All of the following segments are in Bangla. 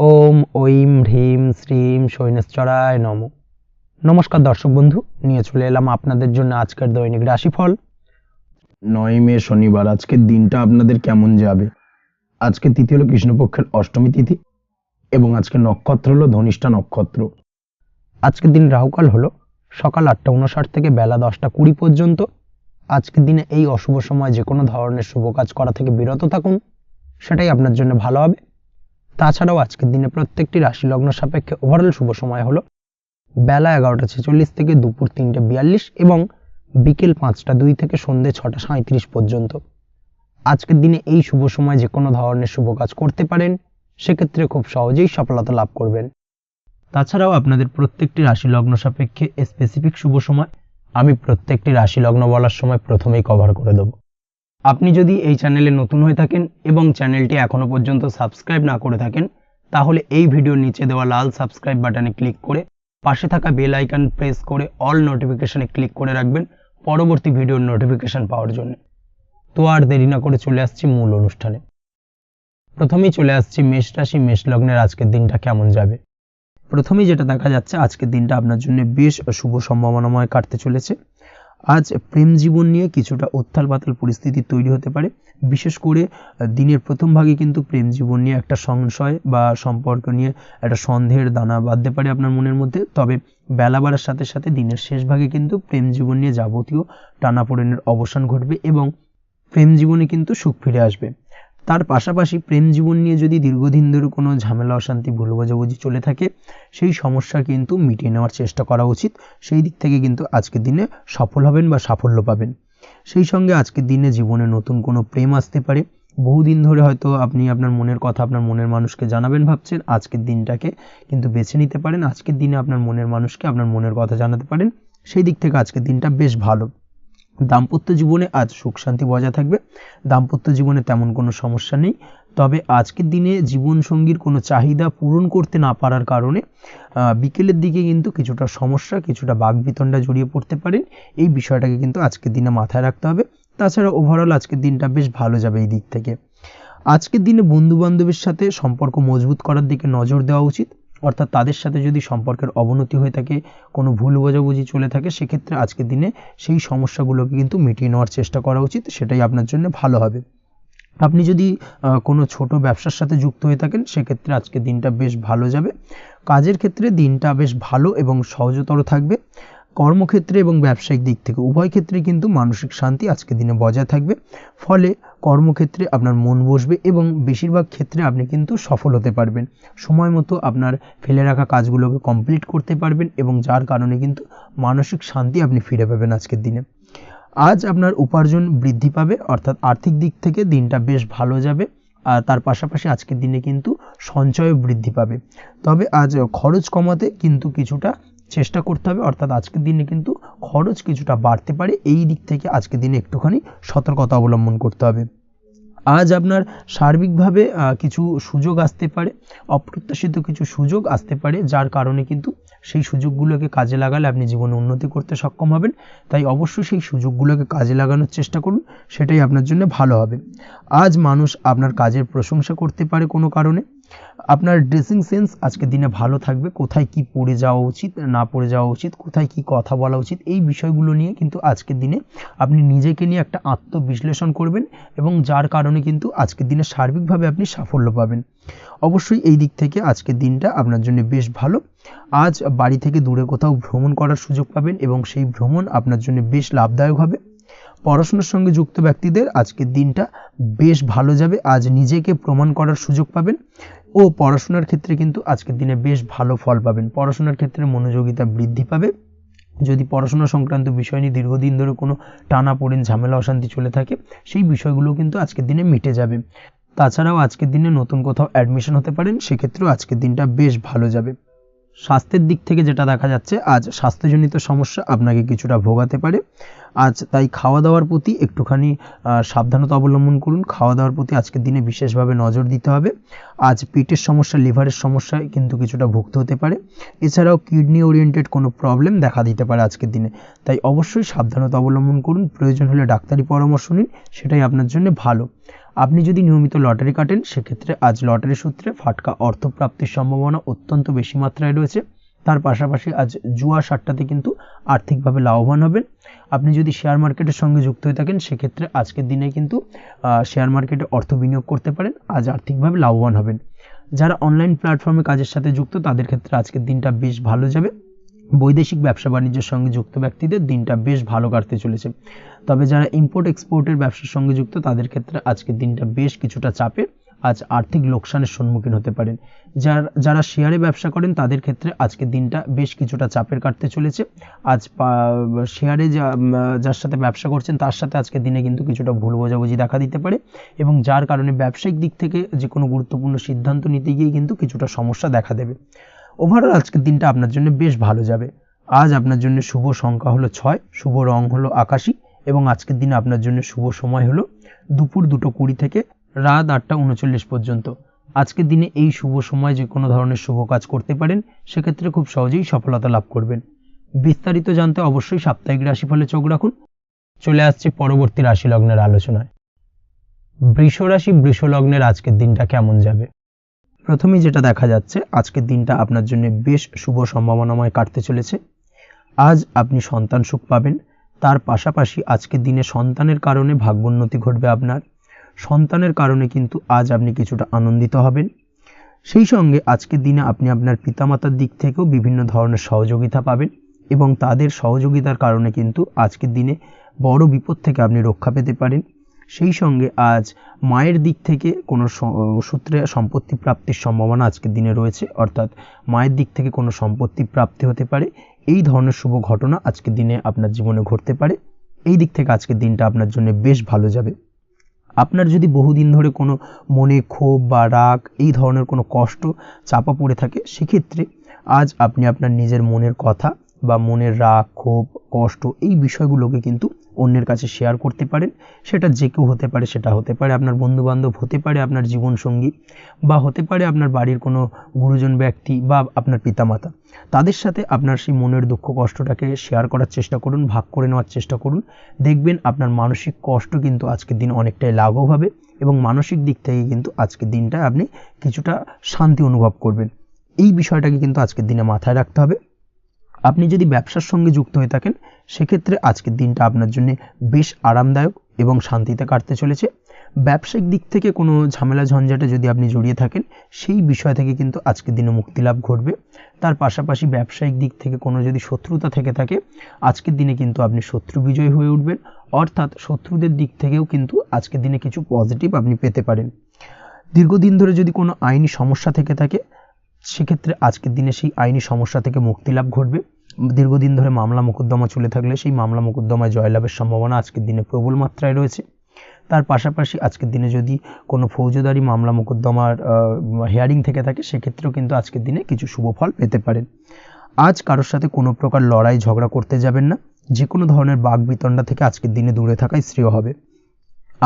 ওম ঐম হ্রিম শ্রীম শৈনেশ্বরায় নমঃ। নমস্কার দর্শক বন্ধু, নিয়ে চলে এলাম আপনাদের জন্য আজকের দৈনিক রাশিফল 9 মে শনিবার। আজকের দিনটা আপনাদের কেমন যাবে? আজকে তিথি হলো কৃষ্ণপক্ষের অষ্টমী তিথি এবং আজকে নক্ষত্র হলো ধনিষ্ঠা নক্ষত্র। আজকের দিন রাহুকাল হলো সকাল 8:59 থেকে বেলা 10:20 পর্যন্ত। আজকের দিনে এই অশুভ সময় যে কোনো ধরনের শুভ কাজ করা থেকে বিরত থাকুন, সেটাই আপনার জন্য ভালো হবে। তাছাড়াও আজকের দিনে প্রত্যেকটি রাশি লগ্ন সাপেক্ষে ওভারঅল শুভ সময় হলো বেলা 11:46 থেকে দুপুর 3:42 এবং বিকেল 5:02 থেকে সন্ধ্যে 6:37 পর্যন্ত। আজকের দিনে এই শুভ সময় যে কোনো ধরনের শুভ কাজ করতে পারেন, সেক্ষেত্রে খুব সহজেই সফলতা লাভ করবেন। তাছাড়াও আপনাদের প্রত্যেকটি রাশি লগ্ন সাপেক্ষে স্পেসিফিক শুভ সময় আমি প্রত্যেকটি রাশি লগ্ন বলার সময় প্রথমেই কভার করে দেব। আপনি যদি এই চ্যানেলে নতুন হয়ে থাকেন এবং চ্যানেলটি এখনো পর্যন্ত সাবস্ক্রাইব না করে থাকেন, তাহলে এই ভিডিওর নিচে দেওয়া লাল সাবস্ক্রাইব বাটনে ক্লিক করে পাশে থাকা বেল আইকন প্রেস করে অল নোটিফিকেশনে ক্লিক করে রাখবেন পরবর্তী ভিডিওর নোটিফিকেশন পাওয়ার জন্য। তো আর দেরি না করে চলে আসছি মূল অনুষ্ঠানে। প্রথমেই চলে আসছি মেষ রাশি মেষ লগ্নের আজকের দিনটা কেমন যাবে। প্রথমেই যেটা দেখা যাচ্ছে, আজকের দিনটা আপনার জন্য বেশ শুভ সম্ভাবনাময় কাটতে চলেছে। আজ প্রেম জীবন নিয়ে কিছুটা উত্থাল পাতাল পরিস্থিতি তৈরি হতে পারে। বিশেষ করে দিনের প্রথম ভাগে কিন্তু প্রেম জীবন নিয়ে একটা সংশয় বা সম্পর্ক নিয়ে একটা সন্দেহের দানা বাঁধতে পারে আপনার মনের মধ্যে। তবে বেলা বাড়ার সাথে সাথে দিনের শেষ ভাগে কিন্তু প্রেম জীবন নিয়ে যাবতীয় টানাপোড়েনের অবসান ঘটবে এবং প্রেম জীবনে কিন্তু সুখ ফিরে আসবে। তার পাশাপাশি প্রেম জীবন নিয়ে যদি দীর্ঘদিন ধরে কোনো ঝামেলা অশান্তি ভুল বোঝাবুঝি চলে থাকে, সেই সমস্যা কিন্তু মিটিয়ে নেওয়ার চেষ্টা করা উচিত। সেই দিক থেকে কিন্তু আজকের দিনে সফল হবেন বা সাফল্য পাবেন। সেই সঙ্গে আজকের দিনে জীবনে নতুন কোনো প্রেম আসতে পারে। বহুদিন ধরে হয়তো আপনি আপনার মনের কথা আপনার মনের মানুষকে জানাবেন ভাবছেন, আজকের দিনটাকে কিন্তু বেছে নিতে পারেন। আজকের দিনে আপনার মনের মানুষকে আপনার মনের কথা জানাতে পারেন। সেই দিক থেকে আজকের দিনটা বেশ ভালো। দাম্পত্য জীবনে আজ সুখ শান্তি বজায় থাকবে। দাম্পত্য জীবনে তেমন কোনো সমস্যা নেই। তবে আজকের দিনে জীবনসঙ্গীর কোনো চাহিদা পূরণ করতে না পারার কারণে বিকেলের দিকে কিন্তু কিছুটা সমস্যা, কিছুটা বাকবিতণ্ডা জড়িয়ে পড়তে পারেন। এই বিষয়টাকে কিন্তু আজকের দিনে মাথায় রাখতে হবে। তাছাড়া ওভারঅল আজকের দিনটা বেশ ভালো যাবে এই দিক থেকে। আজকের দিনে বন্ধু বান্ধবের সাথে সম্পর্ক মজবুত করার দিকে নজর দেওয়া উচিত। অর্থাৎ তাদের সাথে যদি সম্পর্কের অবনতি হয়ে থাকে, কোনো ভুল বোঝাবুঝি চলে থাকে, সেক্ষেত্রে আজকের দিনে সেই সমস্যাগুলোকে কিন্তু মিটিয়ে নেওয়ার চেষ্টা করা উচিত। সেটাই আপনার জন্য ভালো হবে। আপনি যদি কোনো ছোট ব্যবসার সাথে যুক্ত হয়ে থাকেন, সেক্ষেত্রে আজকের দিনটা বেশ ভালো যাবে। কাজের ক্ষেত্রে দিনটা বেশ ভালো এবং সহজতর থাকবে। কর্মক্ষেত্রে এবং ব্যবসায়িক দিক থেকে উভয় ক্ষেত্রে কিন্তু মানসিক শান্তি আজকের দিনে বজায় থাকবে। ফলে কর্মক্ষেত্রে আপনার মন বসবে এবং বেশিরভাগ ক্ষেত্রে আপনি কিন্তু সফল হতে পারবেন। সময় মতো আপনার ফেলে রাখা কাজগুলোকে কমপ্লিট করতে পারবেন এবং যার কারণে কিন্তু মানসিক শান্তি আপনি ফিরে পাবেন আজকের দিনে। আজ আপনার উপার্জন বৃদ্ধি পাবে, অর্থাৎ আর্থিক দিক থেকে দিনটা বেশ ভালো যাবে। আর তার পাশাপাশি আজকের দিনে কিন্তু সঞ্চয় বৃদ্ধি পাবে। তবে আজ খরচ কমাতে কিন্তু কিছুটা চেষ্টা করতে হবে, অর্থাৎ আজকের দিনে কিন্তু খরচ কিছুটা বাড়তে পারে। এই দিক থেকে আজকের দিনে একটুখানি সতর্কতা অবলম্বন করতে হবে। আজ আপনার সার্বিকভাবে কিছু সুযোগ আসতে পারে, অপ্রত্যাশিত কিছু সুযোগ আসতে পারে, যার কারণে কিন্তু সেই সুযোগগুলোকে কাজে লাগালে আপনি জীবনে উন্নতি করতে সক্ষম হবেন। তাই অবশ্যই সেই সুযোগগুলোকে কাজে লাগানোর চেষ্টা করুন, সেটাই আপনার জন্য ভালো হবে। আজ মানুষ আপনার কাজের প্রশংসা করতে পারে কোনো কারণে। আপনার ড্রেসিং সেন্স আজকের দিনে ভালো থাকবে। কোথায় কি পরে যাওয়া উচিত, না পরে যাওয়া উচিত, কোথায় কি কথা বলা উচিত, এই বিষয়গুলো নিয়ে কিন্তু আজকের দিনে আপনি নিজেকে নিয়ে একটা আত্মবিশ্লেষণ করবেন এবং যার কারণে কিন্তু আজকের দিনে সার্বিকভাবে আপনি সাফল্য পাবেন। অবশ্যই এই দিক থেকে আজকের দিনটা আপনার জন্য বেশ ভালো। আজ বাড়ি থেকে দূরে কোথাও ভ্রমণ করার সুযোগ পাবেন এবং সেই ভ্রমণ আপনার জন্য বেশ লাভদায়ক হবে। পড়াশোনার সঙ্গে যুক্ত ব্যক্তিদের আজকের দিনটা বেশ ভালো যাবে। আজ নিজেকে প্রমাণ করার সুযোগ পাবেন ও পড়াশোনার ক্ষেত্রে কিন্তু আজকের দিনে বেশ ভালো ফল পাবেন। পড়াশোনার ক্ষেত্রে মনোযোগিতা বৃদ্ধি পাবে। যদি পড়াশোনা সংক্রান্ত বিষয় নিয়ে দীর্ঘদিন ধরে কোনো টানাপোড়েন ঝামেলা অশান্তি চলে থাকে, সেই বিষয়গুলো কিন্তু আজকের দিনে মিটে যাবে। তাছাড়াও আজকের দিনে নতুন কোথাও অ্যাডমিশন হতে পারেন, সেক্ষেত্রেও আজকের দিনটা বেশ ভালো যাবে। স্বাস্থ্যের দিক থেকে যেটা দেখা যাচ্ছে, আজ স্বাস্থ্যজনিত সমস্যা আপনাকে কিছুটা ভোগাতে পারে। আজ তাই খাওয়া দাওয়ার প্রতি একটুখানি সাবধানতা অবলম্বন করুন। খাওয়া দাওয়ার প্রতি আজকের দিনে বিশেষভাবে নজর দিতে হবে। আজ পেটের সমস্যা, লিভারের সমস্যায় কিন্তু কিছুটা ভুগতে হতে পারে। এছাড়াও কিডনি ওরিয়েন্টেড কোনো প্রবলেম দেখা দিতে পারে আজকের দিনে। তাই অবশ্যই সাবধানতা অবলম্বন করুন। প্রয়োজন হলে ডাক্তারি পরামর্শ নিন, সেটাই আপনার জন্য ভালো। আপনি যদি নিয়মিত লটারি কাটেন সেক্ষেত্রে আজ লটারি সূত্রে ফাটকা অর্থপ্রাপ্তির সম্ভাবনা অত্যন্ত বেশি মাত্রায় রয়েছে। তার পাশাপাশি আজ জুয়া সাট্টাতে কিন্তু আর্থিকভাবে লাভবান হবেন। আপনি যদি শেয়ার মার্কেটের সঙ্গে যুক্ত হয়ে থাকেন সেক্ষেত্রে আজকের দিনে কিন্তু শেয়ার মার্কেটে অর্থ বিনিয়োগ করতে পারেন, আজ আর্থিকভাবে লাভবান হবেন। যারা অনলাইন প্ল্যাটফর্মে কাজের সাথে যুক্ত তাদের ক্ষেত্রে আজকের দিনটা বেশ ভালো যাবে। বৈদেশিক ব্যবসা বাণিজ্যের সঙ্গে যুক্ত ব্যক্তিদের দিনটা বেশ ভালো কাটতে চলেছে। তবে যারা ইম্পোর্ট এক্সপোর্টের ব্যবসার সঙ্গে যুক্ত তাদের ক্ষেত্রে আজকের দিনটা বেশ কিছুটা চাপের, আজ আর্থিক লোকসানের সম্মুখীন হতে পারেন। যারা শেয়ারে ব্যবসা করেন তাদের ক্ষেত্রে আজকের দিনটা বেশ কিছুটা চাপের কাটতে চলেছে। আজ শেয়ারে যার সাথে ব্যবসা করছেন তার সাথে আজকের দিনে কিন্তু কিছুটা ভুল বোঝাবুঝি দেখা দিতে পারে এবং যার কারণে ব্যবসায়িক দিক থেকে যে কোনো গুরুত্বপূর্ণ সিদ্ধান্ত নিতে গিয়ে কিন্তু কিছুটা সমস্যা দেখা দেবে। ওভারঅল আজকের দিনটা আপনার জন্য বেশ ভালো যাবে। আজ আপনার জন্য শুভ সংখ্যা হলো 6, শুভ রং হলো আকাশী এবং আজকের দিনে আপনার জন্য শুভ সময় হলো দুপুর 2:20 থেকে রাত 8:39 পর্যন্ত। আজকের দিনে এই শুভ সময় যে কোনো ধরনের শুভ কাজ করতে পারেন, সেক্ষেত্রে খুব সহজেই সফলতা লাভ করবেন। বিস্তারিত জানতে অবশ্যই সাপ্তাহিক রাশিফলে চোখ রাখুন। চলে আসছে পরবর্তী রাশি লগ্নের আলোচনায়। বৃষ রাশি বৃষ লগ্নের আজকের দিনটা কেমন যাবে? প্রথমেই যেটা দেখা যাচ্ছে আজকের দিনটা আপনার জন্য বেশ শুভ সম্ভাবনাময় কাটতে চলেছে। আজ আপনি সন্তান সুখ পাবেন, তার পাশাপাশি আজকের দিনে সন্তানের কারণে ভাগ্যোন্নতি ঘটবে আপনার। সন্তানের কারণে কিন্তু আজ আপনি কিছুটা আনন্দিত হবেন। সেই সঙ্গে আজকের দিনে আপনি আপনার পিতামাতার দিক থেকেও বিভিন্ন ধরনের সহযোগিতা পাবেন এবং তাদের সহযোগিতার কারণে কিন্তু আজকের দিনে বড় বিপদ থেকে আপনি রক্ষা পেতে পারেন। সেই সঙ্গে আজ মায়ের দিক থেকে কোনো সূত্রে সম্পত্তি প্রাপ্তির সম্ভাবনা আজকের দিনে রয়েছে, অর্থাৎ মায়ের দিক থেকে কোনো সম্পত্তি প্রাপ্তি হতে পারে। এই ধরনের শুভ ঘটনা আজকের দিনে আপনার জীবনে ঘটতে পারে। এই দিক থেকে আজকের দিনটা আপনার জন্য বেশ ভালো যাবে। আপনার যদি বহুদিন ধরে কোনো মনে ক্ষোভ বা রাগ এই ধরনের কোনো কষ্ট চাপা পড়ে থাকে, সেক্ষেত্রে আজ আপনি আপনার নিজের মনের কথা বা মনের রাগ ক্ষোভ কষ্ট এই বিষয়গুলোকে কিন্তু অন্যের কাছে শেয়ার করতে পারেন। সেটা যে কেউ হতে পারে, সেটা হতে পারে আপনার বন্ধুবান্ধব, হতে পারে আপনার জীবনসঙ্গী, বা হতে পারে আপনার বাড়ির কোনো গুরুজন ব্যক্তি বা আপনার পিতামাতা। তাদের সাথে আপনার সেই মনের দুঃখ কষ্টটাকে শেয়ার করার চেষ্টা করুন, ভাগ করে নেওয়ার চেষ্টা করুন। দেখবেন আপনার মানসিক কষ্ট কিন্তু আজকের দিন অনেকটাই লাঘব হবে এবং মানসিক দিক থেকে কিন্তু আজকের দিনটা আপনি কিছুটা শান্তি অনুভব করবেন। এই বিষয়টাকে কিন্তু আজকের দিনে মাথায় রাখতে হবে। আপনি যদি ব্যবসার সঙ্গে যুক্ত হয়ে থাকেন সেক্ষেত্রে আজকের দিনটা আপনার জন্য বেশ আরামদায়ক এবং শান্তিতে কাটতে চলেছে। ব্যবসায়িক দিক থেকে কোনো ঝামেলা ঝঞ্ঝাটে যদি আপনি জড়িয়ে থাকেন সেই বিষয় থেকে কিন্তু আজকের দিনে মুক্তি লাভ ঘটবে। তার পাশাপাশি ব্যবসায়িক দিক থেকে কোনো যদি শত্রুতা থেকে থাকে আজকের দিনে কিন্তু আপনি শত্রু বিজয় হয়ে উঠবেন, অর্থাৎ শত্রুদের দিক থেকেও কিন্তু আজকের দিনে কিছু পজিটিভ আপনি পেতে পারেন। দীর্ঘদিন ধরে যদি কোনো আইনি সমস্যা থেকে থাকে সেক্ষেত্রে আজকের দিনে সেই আইনি সমস্যা থেকে মুক্তি লাভ ঘটবে। দীর্ঘদিন ধরে মামলা মোকদ্দমা চলে থাকলে সেই মামলা মোকদ্দমায় জয়লাভের সম্ভাবনা আজকের দিনে প্রবল মাত্রায় রয়েছে। তার পাশাপাশি আজকের দিনে যদি কোনো ফৌজদারি মামলা মোকদ্দমার হিয়ারিং থেকে থাকে সেক্ষেত্রেও কিন্তু আজকের দিনে কিছু শুভ ফল পেতে পারেন। আজ কারোর সাথে কোনো প্রকার লড়াই ঝগড়া করতে যাবেন না, যে কোনো ধরনের বাক বিতণ্ডা থেকে আজকের দিনে দূরে থাকাই শ্রেয় হবে।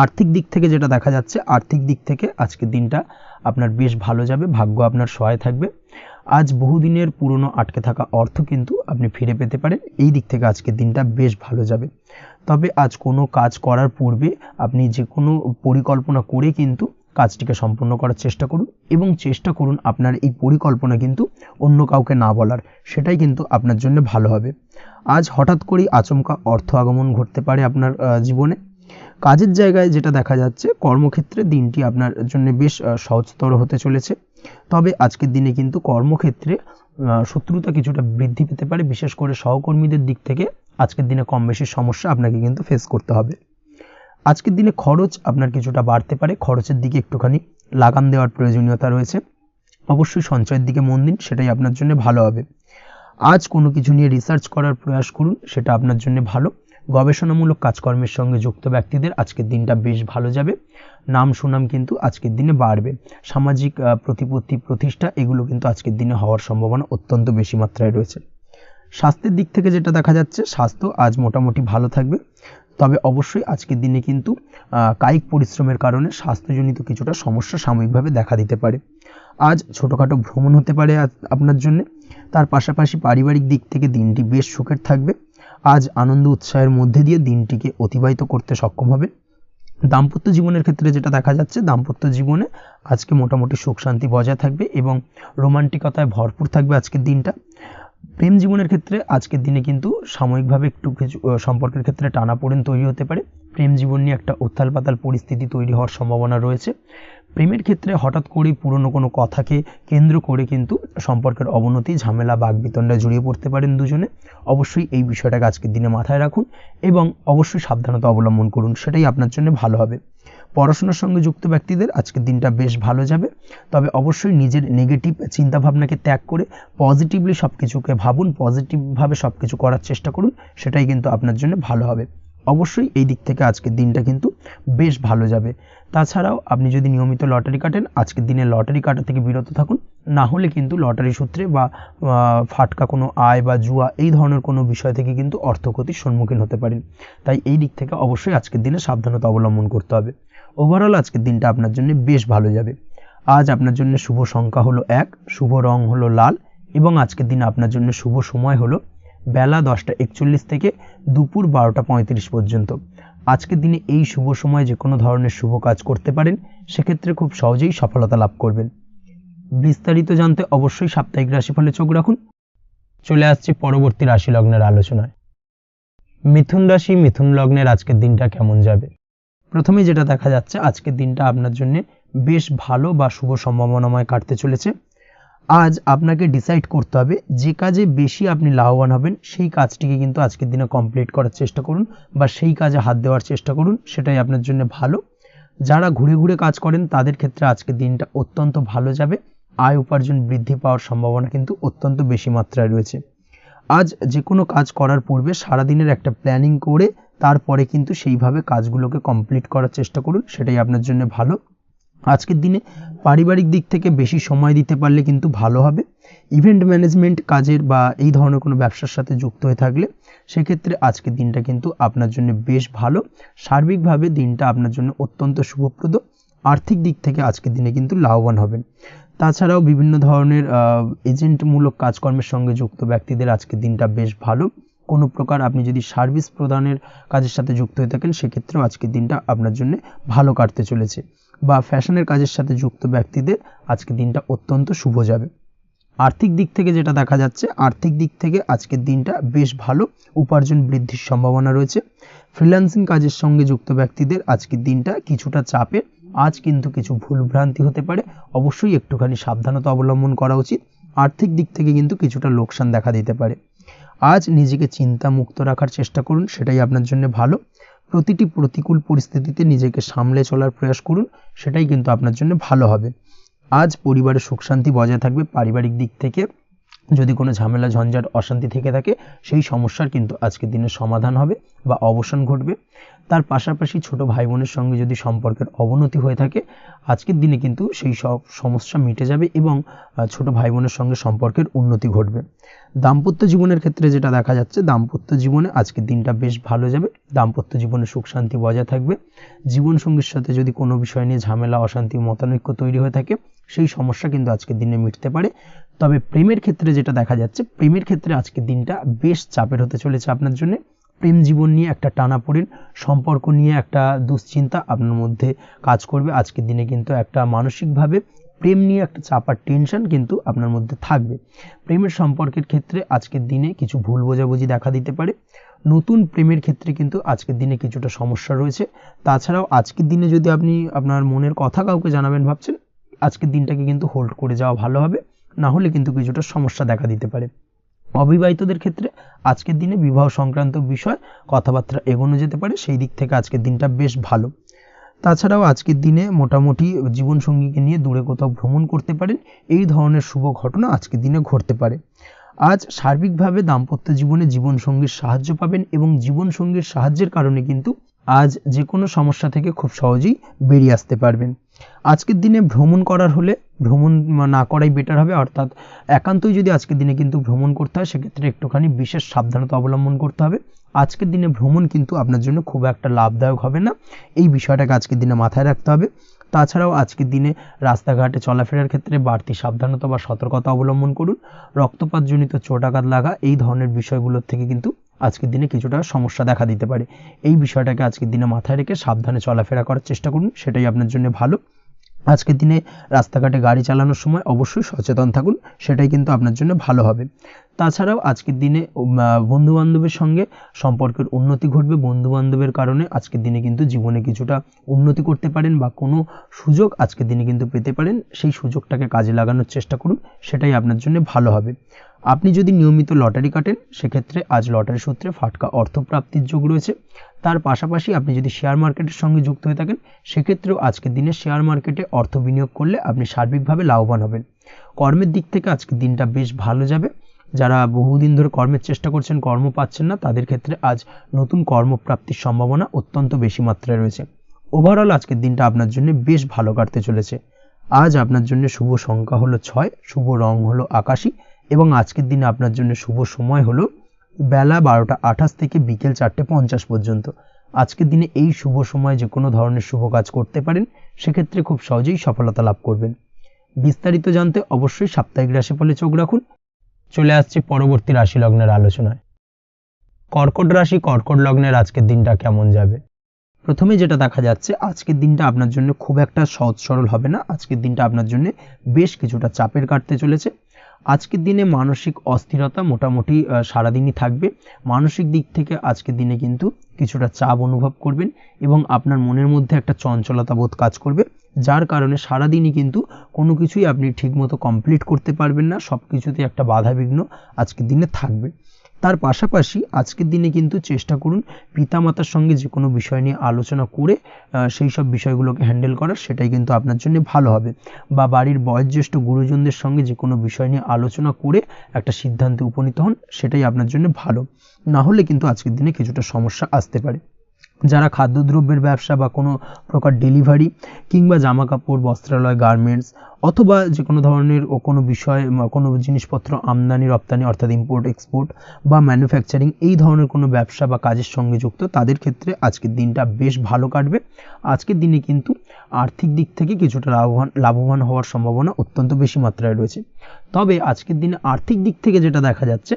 আর্থিক দিক থেকে যেটা দেখা যাচ্ছে, আর্থিক দিক থেকে আজকের দিনটা আপনার বেশ ভালো যাবে, ভাগ্য আপনার সহায় থাকবে। আজ বহুদিনের পুরনো আটকে থাকা অর্থ কিন্তু আপনি ফিরে পেতে পারেন। এই দিক থেকে আজকের দিনটা বেশ ভালো যাবে। তবে আজ কোনো কাজ করার পূর্বে আপনি যে কোনো পরিকল্পনা করে কিন্তু কাজটিকে সম্পন্ন করার চেষ্টা করুন এবং চেষ্টা করুন আপনার এই পরিকল্পনা কিন্তু অন্য কাউকে না বলার, সেটাই কিন্তু আপনার জন্য ভালো হবে। আজ হঠাৎ করেই আচমকা অর্থ আগমন ঘটতে পারে আপনার জীবনে। কাজের জায়গায় যেটা দেখা যাচ্ছে কর্মক্ষেত্রে দিনটি আপনার জন্য বেশ সহজতর হতে চলেছে। তবে আজকের দিনে কিন্তু কর্মক্ষেত্রে শত্রুতা কিছুটা বৃদ্ধি পেতে পারে, বিশেষ করে সহকর্মীদের দিক থেকে আজকের দিনে কম বেশি সমস্যা আপনাকে কিন্তু ফেস করতে হবে। আজকের দিনে খরচ আপনার কিছুটা বাড়তে পারে, খরচের দিকে একটুখানি লাগাম দেওয়ার প্রয়োজনীয়তা রয়েছে। অবশ্যই সঞ্চয়ের দিকে মন দিন, সেটাই আপনার জন্য ভালো হবে। আজ কোনো কিছু নিয়ে রিসার্চ করার প্রয়াস করুন, সেটা আপনার জন্য ভালো। গবেষণামূলক কাজকর্মের সঙ্গে যুক্ত ব্যক্তিদের আজকের দিনটা বেশ ভালো যাবে। নাম সুনাম কিন্তু আজকের দিনে বাড়বে। সামাজিক প্রতিপত্তি প্রতিষ্ঠা এগুলো কিন্তু আজকের দিনে হওয়ার সম্ভাবনা অত্যন্ত বেশি মাত্রায় রয়েছে। স্বাস্থ্যের দিক থেকে যেটা দেখা যাচ্ছে স্বাস্থ্য আজ মোটামুটি ভালো থাকবে। তবে অবশ্যই আজকের দিনে কিন্তু কায়িক পরিশ্রমের কারণে স্বাস্থ্যজনিত কিছুটা সমস্যা সাময়িকভাবে দেখা দিতে পারে। আজ ছোটোখাটো ভ্রমণ হতে পারে আপনার জন্য। তার পাশাপাশি পারিবারিক দিক থেকে দিনটি বেশ সুখের থাকবে। আজ আনন্দ উৎসাহের মধ্যে দিয়ে দিনটিকে অতিবাহিত করতে সক্ষম হবে। দাম্পত্য জীবনের ক্ষেত্রে যেটা দেখা যাচ্ছে, দাম্পত্য জীবনে আজকে মোটামুটি সুখ শান্তি বজায় থাকবে এবং রোমান্টিকতায় ভরপুর থাকবে আজকের দিনটা। প্রেম জীবনের ক্ষেত্রে আজকের দিনে কিন্তু সাময়িকভাবে একটু কিছু সম্পর্কের ক্ষেত্রে টানাপোড়েন তৈরি হতে পারে। প্রেম জীবন নিয়ে একটা উত্থাল পাতাল পরিস্থিতি তৈরি হওয়ার সম্ভাবনা রয়েছে। প্রেমের ক্ষেত্রে হঠাৎ করেই পুরনো কোনো কথাকে কেন্দ্র করে কিন্তু সম্পর্কের অবনতি, ঝামেলা, বাগবিতণ্ডায় জড়িয়ে পড়তে পারেন দুজনে। অবশ্যই এই বিষয়টাকে আজকের দিনে মাথায় রাখুন এবং অবশ্যই সাবধানতা অবলম্বন করুন, সেটাই আপনার জন্য ভালো হবে। পড়াশোনার সঙ্গে যুক্ত ব্যক্তিদের আজকের দিনটা বেশ ভালো যাবে, তবে অবশ্যই নিজের নেগেটিভ চিন্তাভাবনাকে ত্যাগ করে পজিটিভলি সব কিছুকে ভাবুন, পজিটিভভাবে সব কিছু করার চেষ্টা করুন, সেটাই কিন্তু আপনার জন্য ভালো হবে। অবশ্যই এই দিক থেকে আজকের দিনটা কিন্তু বেশ ভালো যাবে। তাছাড়াও আপনি যদি নিয়মিত লটারি কাটেন, আজকের দিনে লটারি কাটা থেকে বিরত থাকুন, না হলে কিন্তু লটারি সূত্রে বা ফাটকা কোনো আয় বা জুয়া এই ধরনের কোনো বিষয় থেকে কিন্তু অর্থক্ষতির সম্মুখীন হতে পারেন। তাই এই দিক থেকে অবশ্যই আজকের দিনে সাবধানতা অবলম্বন করতে হবে। ওভারঅল আজকের দিনটা আপনার জন্য বেশ ভালো যাবে। আজ আপনার জন্য শুভ সংখ্যা হলো 1, শুভ রং হলো লাল এবং আজকের দিনে আপনার জন্য শুভ সময় হলো বেলা 10:41 থেকে দুপুর 12:35 পর্যন্ত। আজকের দিনে এই শুভ সময় যে কোনো ধরনের শুভ কাজ করতে পারেন, সেক্ষেত্রে খুব সহজেই সফলতা লাভ করবেন। বিস্তারিত জানতে অবশ্যই সাপ্তাহিক রাশিফলে চোখ রাখুন। চলে আসছে পরবর্তী রাশি লগ্নের আলোচনায়। মিথুন রাশি, মিথুন লগ্নের আজকের দিনটা কেমন যাবে? প্রথমে যেটা দেখা যাচ্ছে, আজকের দিনটা আপনার জন্য বেশ ভালো বা শুভ সম্ভাবনাময় কাটতে চলেছে। আজ আপনাকে ডিসাইড করতে হবে যে কাজে বেশি আপনি লাভবান হবেন সেই কাজটিকে কিন্তু আজকের দিনে কমপ্লিট করার চেষ্টা করুন বা সেই কাজে হাত দেওয়ার চেষ্টা করুন, সেটাই আপনার জন্য ভালো। যারা ঘুরে ঘুরে কাজ করেন তাদের ক্ষেত্রে আজকের দিনটা অত্যন্ত ভালো যাবে। আয় উপার্জন বৃদ্ধি পাওয়ার সম্ভাবনা কিন্তু অত্যন্ত বেশি মাত্রায় রয়েছে। আজ যে কোনো কাজ করার পূর্বে সারাদিনের একটা প্ল্যানিং করে তারপরে কিন্তু সেইভাবে কাজগুলোকে কমপ্লিট করার চেষ্টা করুন, সেটাই আপনার জন্য ভালো। আজকের দিনে পারিবারিক দিক থেকে বেশি সময় দিতে পারলে কিন্তু ভালো হবে। ইভেন্ট ম্যানেজমেন্ট কাজের বা এই ধরনের কোনো ব্যবসার সাথে যুক্ত হয়ে থাকলে সেক্ষেত্রে আজকের দিনটা কিন্তু আপনার জন্য বেশ ভালো। সার্বিকভাবে দিনটা আপনার জন্য অত্যন্ত শুভপ্রদ। আর্থিক দিক থেকে আজকের দিনে কিন্তু লাভবান হবেন। তাছাড়াও বিভিন্ন ধরনের এজেন্টমূলক কাজকর্মের সঙ্গে যুক্ত ব্যক্তিদের আজকের দিনটা বেশ ভালো। কোনো প্রকার আপনি যদি সার্ভিস প্রদানের কাজের সাথে যুক্ত হয়ে থাকেন, সেক্ষেত্রেও আজকের দিনটা আপনার জন্য ভালো কাটতে চলেছে। বা ফ্যাশনের কাজের সাথে যুক্ত ব্যক্তিদের আজকের দিনটা অত্যন্ত শুভ যাবে। আর্থিক দিক থেকে যেটা দেখা যাচ্ছে, আর্থিক দিক থেকে আজকের দিনটা বেশ ভালো, উপার্জন বৃদ্ধির সম্ভাবনা রয়েছে। ফ্রিল্যান্সিং কাজের সঙ্গে যুক্ত ব্যক্তিদের আজকের দিনটা কিছুটা চাপের। আজ কিন্তু কিছু ভুলভ্রান্তি হতে পারে, অবশ্যই একটুখানি সাবধানতা অবলম্বন করা উচিত। আর্থিক দিক থেকে কিন্তু কিছুটা লোকসান দেখা দিতে পারে। আজ নিজেকে চিন্তা মুক্ত রাখার চেষ্টা করুন, সেটাই আপনার জন্য ভালো। প্রতিটি প্রতিকূল পরিস্থিতিতে নিজেকে সামলে চলার প্রয়াস করুন, সেটাই কিন্তু আপনার জন্য ভালো হবে। আজ পরিবারের সুখ শান্তি বজায় থাকবে। পারিবারিক দিক থেকে যদি কোনো ঝামেলা, ঝঞ্ঝাট, অশান্তি থেকে থাকে, সেই সমস্যার কিন্তু আজকের দিনে সমাধান হবে বা অবসান ঘটবে। তার পাশাপাশি ছোট ভাই বোনের সঙ্গে যদি সম্পর্কের অবনতি হয়ে থাকে, আজকের দিনে কিন্তু সেই সব সমস্যা মিটে যাবে এবং ছোট ভাই বোনের সঙ্গে সম্পর্কের উন্নতি ঘটবে। দাম্পত্য জীবনের ক্ষেত্রে যেটা দেখা যাচ্ছে, দাম্পত্য জীবনে আজকের দিনটা বেশ ভালো যাবে। দাম্পত্য জীবনে সুখ শান্তি বজায় থাকবে। জীবনসঙ্গীর সাথে যদি কোনো বিষয় নিয়ে ঝামেলা, অশান্তি, মতানৈক্য তৈরি হয়ে থাকে, সেই সমস্যা কিন্তু আজকের দিনে মিটতে পারে। তবে প্রেমের ক্ষেত্রে যেটা দেখা যাচ্ছে, প্রেমের ক্ষেত্রে আজকের দিনটা বেশ চাপের হতে চলেছে আপনার জন্য। প্রেম জীবন নিয়ে একটা টানাপোড়েন, সম্পর্ক নিয়ে একটা দুশ্চিন্তা আপনার মধ্যে কাজ করবে। আজকের দিনে কিন্তু একটা মানসিকভাবে প্রেম নিয়ে একটা চাপার টেনশন কিন্তু আপনার মধ্যে থাকবে। প্রেমের সম্পর্কের ক্ষেত্রে আজকের দিনে কিছু ভুল বোঝাবুঝি দেখা দিতে পারে। নতুন প্রেমের ক্ষেত্রে কিন্তু আজকের দিনে কিছুটা সমস্যা রয়েছে। তাছাড়াও আজকের দিনে যদি আপনি আপনার মনের কথা কাউকে জানাবেন ভাবছেন, আজকের দিনটাকে কিন্তু হোল্ড করে যাওয়া ভালো হবে, না হলে কিন্তু কিছুটা সমস্যা দেখা দিতে পারে। অবিবাহিতদের ক্ষেত্রে আজকের দিনে বিবাহ সংক্রান্ত বিষয় কথাবার্তা এগোনো যেতে পারে, সেই দিক থেকে আজকের দিনটা বেশ ভালো। তাছাড়াও আজকের দিনে মোটামুটি জীবনসঙ্গীকে নিয়ে দূরে কোথাও ভ্রমণ করতে পারেন, এই ধরনের শুভ ঘটনা আজকের দিনে ঘটতে পারে। আজ সার্বিকভাবে দাম্পত্য জীবনে জীবনসঙ্গীর সাহায্য পাবেন এবং জীবনসঙ্গীর সাহায্যের কারণে কিন্তু আজ যে কোনো সমস্যা থেকে খুব সহজেই বেরিয়ে আসতে পারবেন। আজকের দিনে ভ্রমণ করার হলে ভ্রমণ না করাই বেটার হবে, অর্থাৎ একান্তই যদি আজকের দিনে কিন্তু ভ্রমণ করতে হয়, সেক্ষেত্রে একটুখানি বিশেষ সাবধানতা অবলম্বন করতে হবে। আজকের দিনে ভ্রমণ কিন্তু আপনার জন্য খুব একটা লাভদায়ক হবে না, এই বিষয়টাকে আজকের দিনে মাথায় রাখতে হবে। তাছাড়াও আজকের দিনে রাস্তাঘাটে চলাফেরার ক্ষেত্রে বাড়তি সাবধানতা বা সতর্কতা অবলম্বন করুন। রক্তপাতজনিত চোট আঘাত লাগা এই ধরনের বিষয়গুলোর থেকে কিন্তু আজকের দিনে কিছুটা সমস্যা দেখা দিতে পারে। এই বিষয়টাকে আজকের দিনে মাথায় রেখে সাবধানে চলাফেরা করার চেষ্টা করুন, সেটাই আপনার জন্য ভালো। আজকের দিনে রাস্তাঘাটে গাড়ি চালানোর সময় অবশ্যই সচেতন থাকুন, সেটাই কিন্তু আপনার জন্য ভালো হবে। তাছাড়াও আজকের দিনে বন্ধুবান্ধবের সঙ্গে সম্পর্কের উন্নতি ঘটবে। বন্ধুবান্ধবের কারণে আজকের দিনে কিন্তু জীবনে কিছুটা উন্নতি করতে পারেন বা কোনো সুযোগ আজকের দিনে কিন্তু পেতে পারেন। সেই সুযোগটাকে কাজে লাগানোর চেষ্টা করুন, সেটাই আপনার জন্য ভালো হবে। আপনি যদি নিয়মিত লটারি কাটেন সেক্ষেত্রে আজ লটারি সূত্রে ফাটকা অর্থপ্রাপ্তির যোগ রয়েছে। তার পাশাপাশি আপনি যদি শেয়ার মার্কেটের সঙ্গে যুক্ত হয়ে থাকেন সেক্ষেত্রেও আজকের দিনে শেয়ার মার্কেটে অর্থ বিনিয়োগ করলে আপনি সার্বিকভাবে লাভবান হবেন। কর্মের দিক থেকে আজকের দিনটা বেশ ভালো যাবে। যারা বহুদিন ধরে কর্মের চেষ্টা করছেন, কর্ম পাচ্ছেন না, তাদের ক্ষেত্রে আজ নতুন কর্মপ্রাপ্তির সম্ভাবনা অত্যন্ত বেশি মাত্রায় রয়েছে। ওভারঅল আজকের দিনটা আপনার জন্য বেশ ভালো কাটতে চলেছে। আজ আপনার জন্য শুভ সংখ্যা হলো 6, শুভ রং হলো আকাশী এবং আজকের দিনে আপনার জন্য শুভ সময় হলো বেলা 12টা 28 থেকে বিকেল 4টা 50 পর্যন্ত। আজকের দিনে এই শুভ সময় যে কোনো ধরনের শুভ কাজ করতে পারেন, সেক্ষেত্রে খুব সহজেই সফলতা লাভ করবেন। বিস্তারিত জানতে অবশ্যই সাপ্তাহিক রাশিফলে চোখ রাখুন। চলে আসছে পরবর্তী রাশি লগ্নের আলোচনায়। কর্কট রাশি, কর্কট লগ্নের আজকের দিনটা কেমন যাবে? প্রথমে যেটা দেখা যাচ্ছে, আজকের দিনটা আপনার জন্য খুব একটা সহজ সরল হবে না। আজকের দিনটা আপনার জন্য বেশ কিছুটা চাপের কাটতে চলেছে। আজকের দিনে মানসিক অস্থিরতা মোটামুটি সারাদিনই থাকবে। মানসিক দিক থেকে আজকের দিনে কিন্তু কিছুটা চাপ অনুভব করবেন এবং আপনার মনের মধ্যে একটা চঞ্চলতা বোধ কাজ করবে, যার কারণে সারাদিনই কিন্তু কোনো কিছুই আপনি ঠিকমতো কমপ্লিট করতে পারবেন না। সব কিছুতে একটা বাধাবিঘ্ন আজকের দিনে থাকবে। তার পাশাপাশি আজকের দিনে কিন্তু চেষ্টা করুন পিতামাতার সঙ্গে যে কোনো বিষয় নিয়ে আলোচনা করে সেই সব বিষয়গুলোকে হ্যান্ডেল করার, সেটাই কিন্তু আপনার জন্য ভালো হবে। বা বাড়ির বয়োজ্যেষ্ঠ গুরুজনদের সঙ্গে যে কোনো বিষয় নিয়ে আলোচনা করে একটা সিদ্ধান্তে উপনীত হন, সেটাই আপনার জন্য ভালো। না হলে কিন্তু আজকের দিনে কিছুটা সমস্যা আসতে পারে। যারা খাদ্যদ্রব্যের ব্যবসা বা কোনো প্রকার ডেলিভারি কিংবা জামা কাপড়, বস্ত্রালয়, গার্মেন্টস অথবা যে কোনো ধরনের কোনো বিষয়, কোনো জিনিসপত্র আমদানি রপ্তানি অর্থাৎ ইম্পোর্ট এক্সপোর্ট বা ম্যানুফ্যাকচারিং, এই ধরনের কোনো ব্যবসা বা কাজের সঙ্গে যুক্ত, তাদের ক্ষেত্রে আজকের দিনটা বেশ ভালো কাটবে। আজকের দিনে কিন্তু আর্থিক দিক থেকে কিছুটা লাভবান হওয়ার সম্ভাবনা অত্যন্ত বেশি মাত্রায় রয়েছে। তবে আজকের দিনে আর্থিক দিক থেকে যেটা দেখা যাচ্ছে,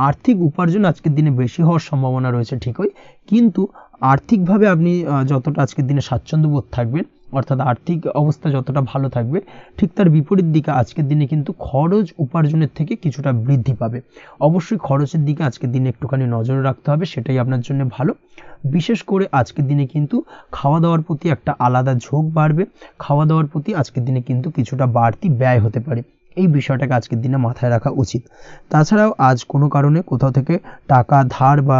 আর্থিক উপার্জন আজকের দিনে বেশি হওয়ার সম্ভাবনা রয়েছে ঠিকই, কিন্তু আর্থিকভাবে আপনি যতটা আজকের দিনে স্বাচ্ছন্দ্য বোধ থাকবেন, অর্থাৎ আর্থিক অবস্থা যতটা ভালো থাকবে, ঠিক তার বিপরীত দিকে আজকের দিনে কিন্তু খরচ উপার্জনের থেকে কিছুটা বৃদ্ধি পাবে। অবশ্যই খরচের দিকে আজকের দিনে একটুখানি নজর রাখতে হবে, সেটাই আপনার জন্য ভালো। বিশেষ করে আজকের দিনে কিন্তু খাওয়া দাওয়ার প্রতি একটা আলাদা ঝোঁক বাড়বে। খাওয়া দাওয়ার প্রতি আজকের দিনে কিন্তু কিছুটা বাড়তি ব্যয় হতে পারে। এই বিষয়টাকে আজকের দিনে মাথায় রাখা উচিত। তাছাড়াও আজ কোনো কারণে কোথাও থেকে টাকা ধার বা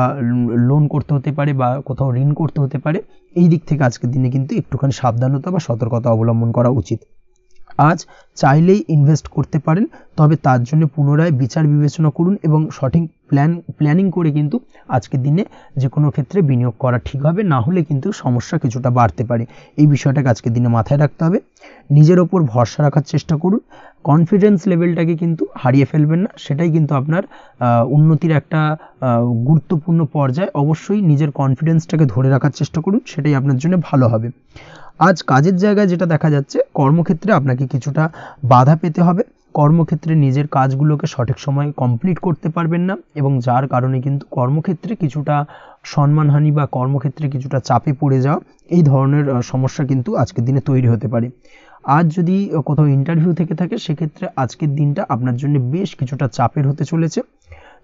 লোন করতে হতে পারে বা কোথাও ঋণ করতে হতে পারে। এই দিক থেকে আজকের দিনে কিন্তু একটুখানি সাবধানতা বা সতর্কতা অবলম্বন করা উচিত। আজ চাইলেই ইনভেস্ট করতে পারেন, তবে তার জন্য পুনরায় বিচার বিবেচনা করুন এবং সঠিক প্ল্যানিং করে কিন্তু আজকের দিনে যে কোনো ক্ষেত্রে বিনিয়োগ করা ঠিক হবে। না হলে কিন্তু সমস্যা কিছুটা বাড়তে পারে। এই বিষয়টাকে আজকের দিনে মাথায় রাখতে হবে। নিজের ওপর ভরসা রাখার চেষ্টা করুন। কনফিডেন্স লেভেলটাকে কিন্তু হারিয়ে ফেলবেন না, সেটাই কিন্তু আপনার উন্নতির একটা গুরুত্বপূর্ণ পর্যায়। অবশ্যই নিজের কনফিডেন্সটাকে ধরে রাখার চেষ্টা করুন, সেটাই আপনার জন্য ভালো হবে। আজ কাজের জায়গায় যেটা দেখা যাচ্ছে, কর্মক্ষেত্রে আপনাকে কিছুটা বাধা পেতে হবে। কর্মক্ষেত্রে নিজের কাজগুলোকে সঠিক সময়ে কমপ্লিট করতে পারবেন না এবং যার কারণে কিন্তু কর্মক্ষেত্রে কিছুটা সম্মানহানি বা কর্মক্ষেত্রে কিছুটা চাপে পড়ে যাওয়া, এই ধরনের সমস্যা কিন্তু আজকের দিনে তৈরি হতে পারে। আজ যদি কোথাও ইন্টারভিউ থেকে থাকে, সেক্ষেত্রে আজকের দিনটা আপনার জন্য বেশ কিছুটা চাপের হতে চলেছে।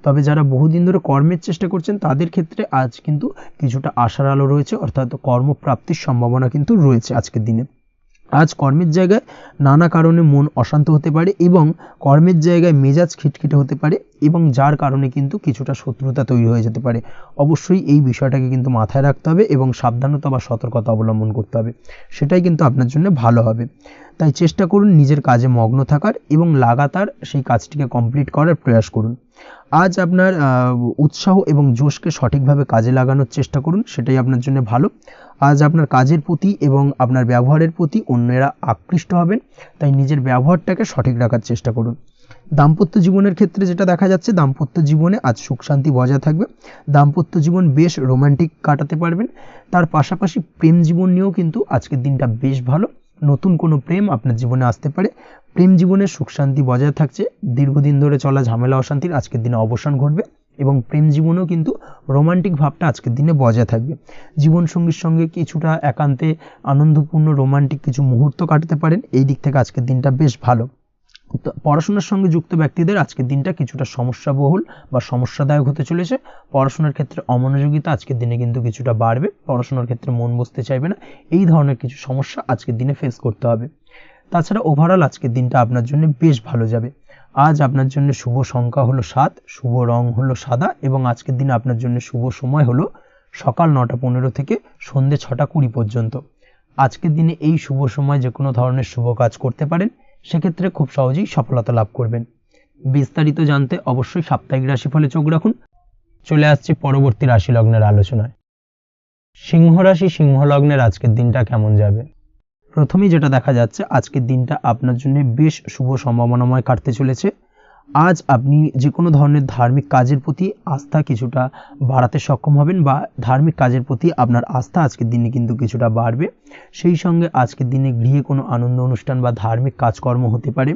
তবে যারা বহুদিন ধরে কর্মের চেষ্টা করছেন, তাদের ক্ষেত্রে আজ কিন্তু কিছুটা আশার আলো রয়েছে, অর্থাৎ কর্মপ্রাপ্তির সম্ভাবনা কিন্তু রয়েছে আজকের দিনে। আজ কর্মের জায়গায় নানা কারণে মন অশান্ত হতে পারে এবং কর্মের জায়গায় মেজাজ খিটখিটে হতে পারে এবং যার কারণে কিন্তু কিছুটা শত্রুতা তৈরি হয়ে যেতে পারে। অবশ্যই এই বিষয়টাকে কিন্তু মাথায় রাখতে হবে এবং সাবধানতা বা সতর্কতা অবলম্বন করতে হবে, সেটাই কিন্তু আপনার জন্য ভালো হবে। তাই চেষ্টা করুন নিজের কাজে মগ্ন থাকার এবং লাগাতার সেই কাজটিকে কমপ্লিট করার প্রয়াস করুন। আজ আপনার উৎসাহ এবং জোশকে সঠিকভাবে কাজে লাগানোর চেষ্টা করুন, সেটাই আপনার জন্য ভালো। আজ আপনার কাজের প্রতি এবং আপনার ব্যবহারের প্রতি অন্যেরা আকৃষ্ট হবেন, তাই নিজের ব্যবহারটাকে সঠিক রাখার চেষ্টা করুন। দাম্পত্য জীবনের ক্ষেত্রে যেটা দেখা যাচ্ছে, দাম্পত্য জীবনে আজ সুখ শান্তি বজায় থাকবে। দাম্পত্য জীবন বেশ রোমান্টিক কাটাতে পারবেন। তার পাশাপাশি প্রেম জীবন নিয়েও কিন্তু আজকের দিনটা বেশ ভালো। নতুন কোনো প্রেম আপনার জীবনে আসতে পারে। প্রেম জীবনে সুখ শান্তি বজায় থাকছে। দীর্ঘদিন ধরে চলা ঝামেলা অশান্তির আজকের দিনে অবসান ঘটবে এবং প্রেম জীবনেও কিন্তু রোমান্টিক ভাবটা আজকের দিনে বজায় থাকবে। জীবনসঙ্গীর সঙ্গে কিছুটা একান্তে আনন্দপূর্ণ রোমান্টিক কিছু মুহূর্ত কাটাতে পারেন, এই দিক থেকে আজকের দিনটা বেশ ভালো। তো পড়াশোনার সঙ্গে যুক্ত ব্যক্তিদের আজকের দিনটা কিছুটা সমস্যাবহুল বা সমস্যাদায়ক হতে চলেছে। পড়াশোনার ক্ষেত্রে অমনোযোগিতা আজকের দিনে কিন্তু কিছুটা বাড়বে, পড়াশোনার ক্ষেত্রে মন বসতে চাইবে না, এই ধরনের কিছু সমস্যা আজকের দিনে ফেস করতে হবে। তাছাড়া ওভারঅল আজকের দিনটা আপনার জন্য বেশ ভালো যাবে। আজ আপনার জন্য শুভ সংখ্যা হলো 7, শুভ রং হলো সাদা এবং আজকের দিনে আপনার জন্য শুভ সময় হলো সকাল 9:15 থেকে সন্ধ্যে 6:20 পর্যন্ত। আজকের দিনে এই শুভ সময় যে কোনো ধরনের শুভ কাজ করতে পারেন, সেক্ষেত্রে খুব সহজেই সফলতা লাভ করবেন। বিস্তারিত জানতে অবশ্যই সাপ্তাহিক রাশিফলে চোখ রাখুন। চলে আসছে পরবর্তী রাশি লগ্নের আলোচনায়। সিংহ রাশি, সিংহ লগ্নের আজকের দিনটা কেমন যাবে? প্রথমেই যেটা দেখা যাচ্ছে, আজকের দিনটা আপনার জন্য বেশ শুভ সম্ভাবনাময় কাটতে চলেছে। আজ আপনি যে কোনো ধরনের ধার্মিক কাজের প্রতি আস্থা কিছুটা বাড়াতে সক্ষম হবেন বা ধার্মিক কাজের প্রতি আপনার আস্থা আজকের দিনে কিন্তু কিছুটা বাড়বে। সেই সঙ্গে আজকের দিনে গৃহে কোনো আনন্দ অনুষ্ঠান বা ধার্মিক কাজকর্ম হতে পারে।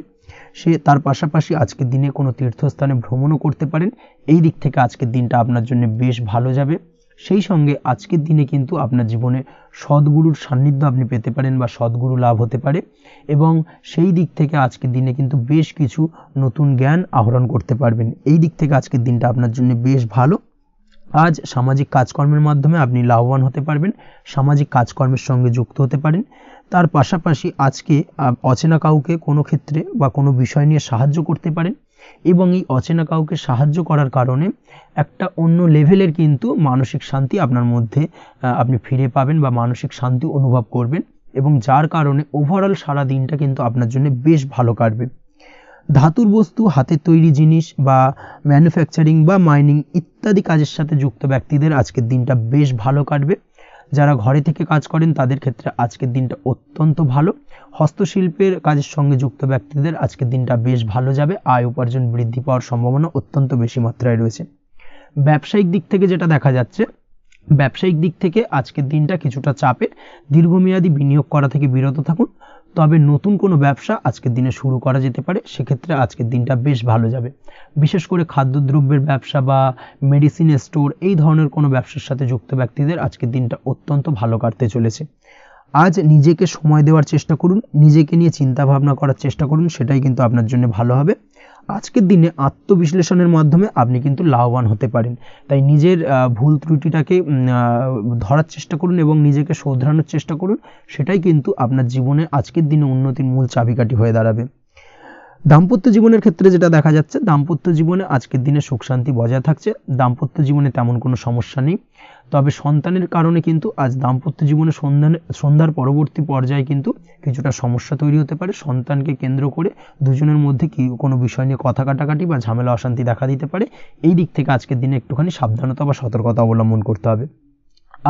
তার পাশাপাশি আজকের দিনে কোনো তীর্থস্থানে ভ্রমণও করতে পারেন, এই দিক থেকে আজকের দিনটা আপনার জন্য বেশ ভালো যাবে। সেই সঙ্গে আজকের দিনে কিন্তু আপনার জীবনে সদ্গুরুর সান্নিধ্য আপনি পেতে পারেন বা সদ্গুরু লাভ হতে পারে এবং সেই দিক থেকে আজকের দিনে কিন্তু বেশ কিছু নতুন জ্ঞান আহরণ করতে পারবেন, এই দিক থেকে আজকের দিনটা আপনার জন্য বেশ ভালো। আজ সামাজিক কাজকর্মের মাধ্যমে আপনি লাভবান হতে পারবেন, সামাজিক কাজকর্মের সঙ্গে যুক্ত হতে পারেন। তার পাশাপাশি আজকে অচেনা কাউকে কোনো ক্ষেত্রে বা কোনো বিষয় নিয়ে সাহায্য করতে পারেন এবং এই অচেনা কাউকে সাহায্য করার কারণে একটা অন্য লেভেলের কিন্তু মানসিক শান্তি আপনার মধ্যে আপনি ফিরে পাবেন বা মানসিক শান্তি অনুভব করবেন এবং যার কারণে ওভারঅল সারা দিনটা কিন্তু আপনার জন্য বেশ ভালো কাটবে। ধাতুর বস্তু, হাতের তৈরি জিনিস বা ম্যানুফ্যাকচারিং বা মাইনিং ইত্যাদি কাজের সাথে যুক্ত ব্যক্তিদের আজকের দিনটা বেশ ভালো কাটবে। যারা ঘরে থেকে কাজ করেন তাদের ক্ষেত্রে আজকের দিনটা অত্যন্ত ভালো। হস্তশিল্পের কাজের সঙ্গে যুক্ত ব্যক্তিদের আজকের দিনটা বেশ ভালো যাবে, আয় উপার্জন বৃদ্ধি পাওয়ার সম্ভাবনা অত্যন্ত বেশি মাত্রায় রয়েছে। ব্যবসায়িক দিক থেকে যেটা দেখা যাচ্ছে, ব্যবসায়িক দিক থেকে আজকের দিনটা কিছুটা চাপের, দীর্ঘমেয়াদী বিনিয়োগ করা থেকে বিরত থাকুন। তবে নতুন কোনো ব্যবসা আজকের দিনে শুরু করা যেতে পারে, সেক্ষেত্রে আজকের দিনটা বেশ ভালো যাবে। বিশেষ করে খাদ্যদ্রব্যের ব্যবসা বা মেডিসিন স্টোর এই ধরনের কোনো ব্যবসার সাথে যুক্ত ব্যক্তিদের আজকের দিনটা অত্যন্ত ভালো কাটতে চলেছে। আজ নিজেকে সময় দেওয়ার চেষ্টা করুন, নিজেকে নিয়ে চিন্তা ভাবনা করার চেষ্টা করুন, সেটাই কিন্তু আপনার জন্য ভালো হবে। আজকের দিনে আত্মবিশ্লেষণের মাধ্যমে আপনি কিন্তু লাভবান হতে পারেন, তাই নিজের ভুল ত্রুটিটাকে ধরার চেষ্টা করুন এবং নিজেকে শোধরানোর চেষ্টা করুন, সেটাই কিন্তু আপনার জীবনে আজকের দিনে উন্নতির মূল চাবিকাঠি হয়ে দাঁড়াবে। দাম্পত্য জীবনের ক্ষেত্রে যেটা দেখা যাচ্ছে, দাম্পত্য জীবনে আজকের দিনে সুখ শান্তি বজায় থাকছে, দাম্পত্য জীবনে তেমন কোনো সমস্যা নেই। তবে সন্তানের কারণে কিন্তু আজ দাম্পত্য জীবনে সন্ধ্যার পরবর্তী পর্যায়ে কিন্তু কিছুটা সমস্যা তৈরি হতে পারে। সন্তানকে কেন্দ্র করে দুজনের মধ্যে কোনো বিষয় নিয়ে কথা কাটাকাটি বা ঝামেলা অশান্তি দেখা দিতে পারে, এই দিক থেকে আজকের দিনে একটুখানি সাবধানতা বা সতর্কতা অবলম্বন করতে হবে।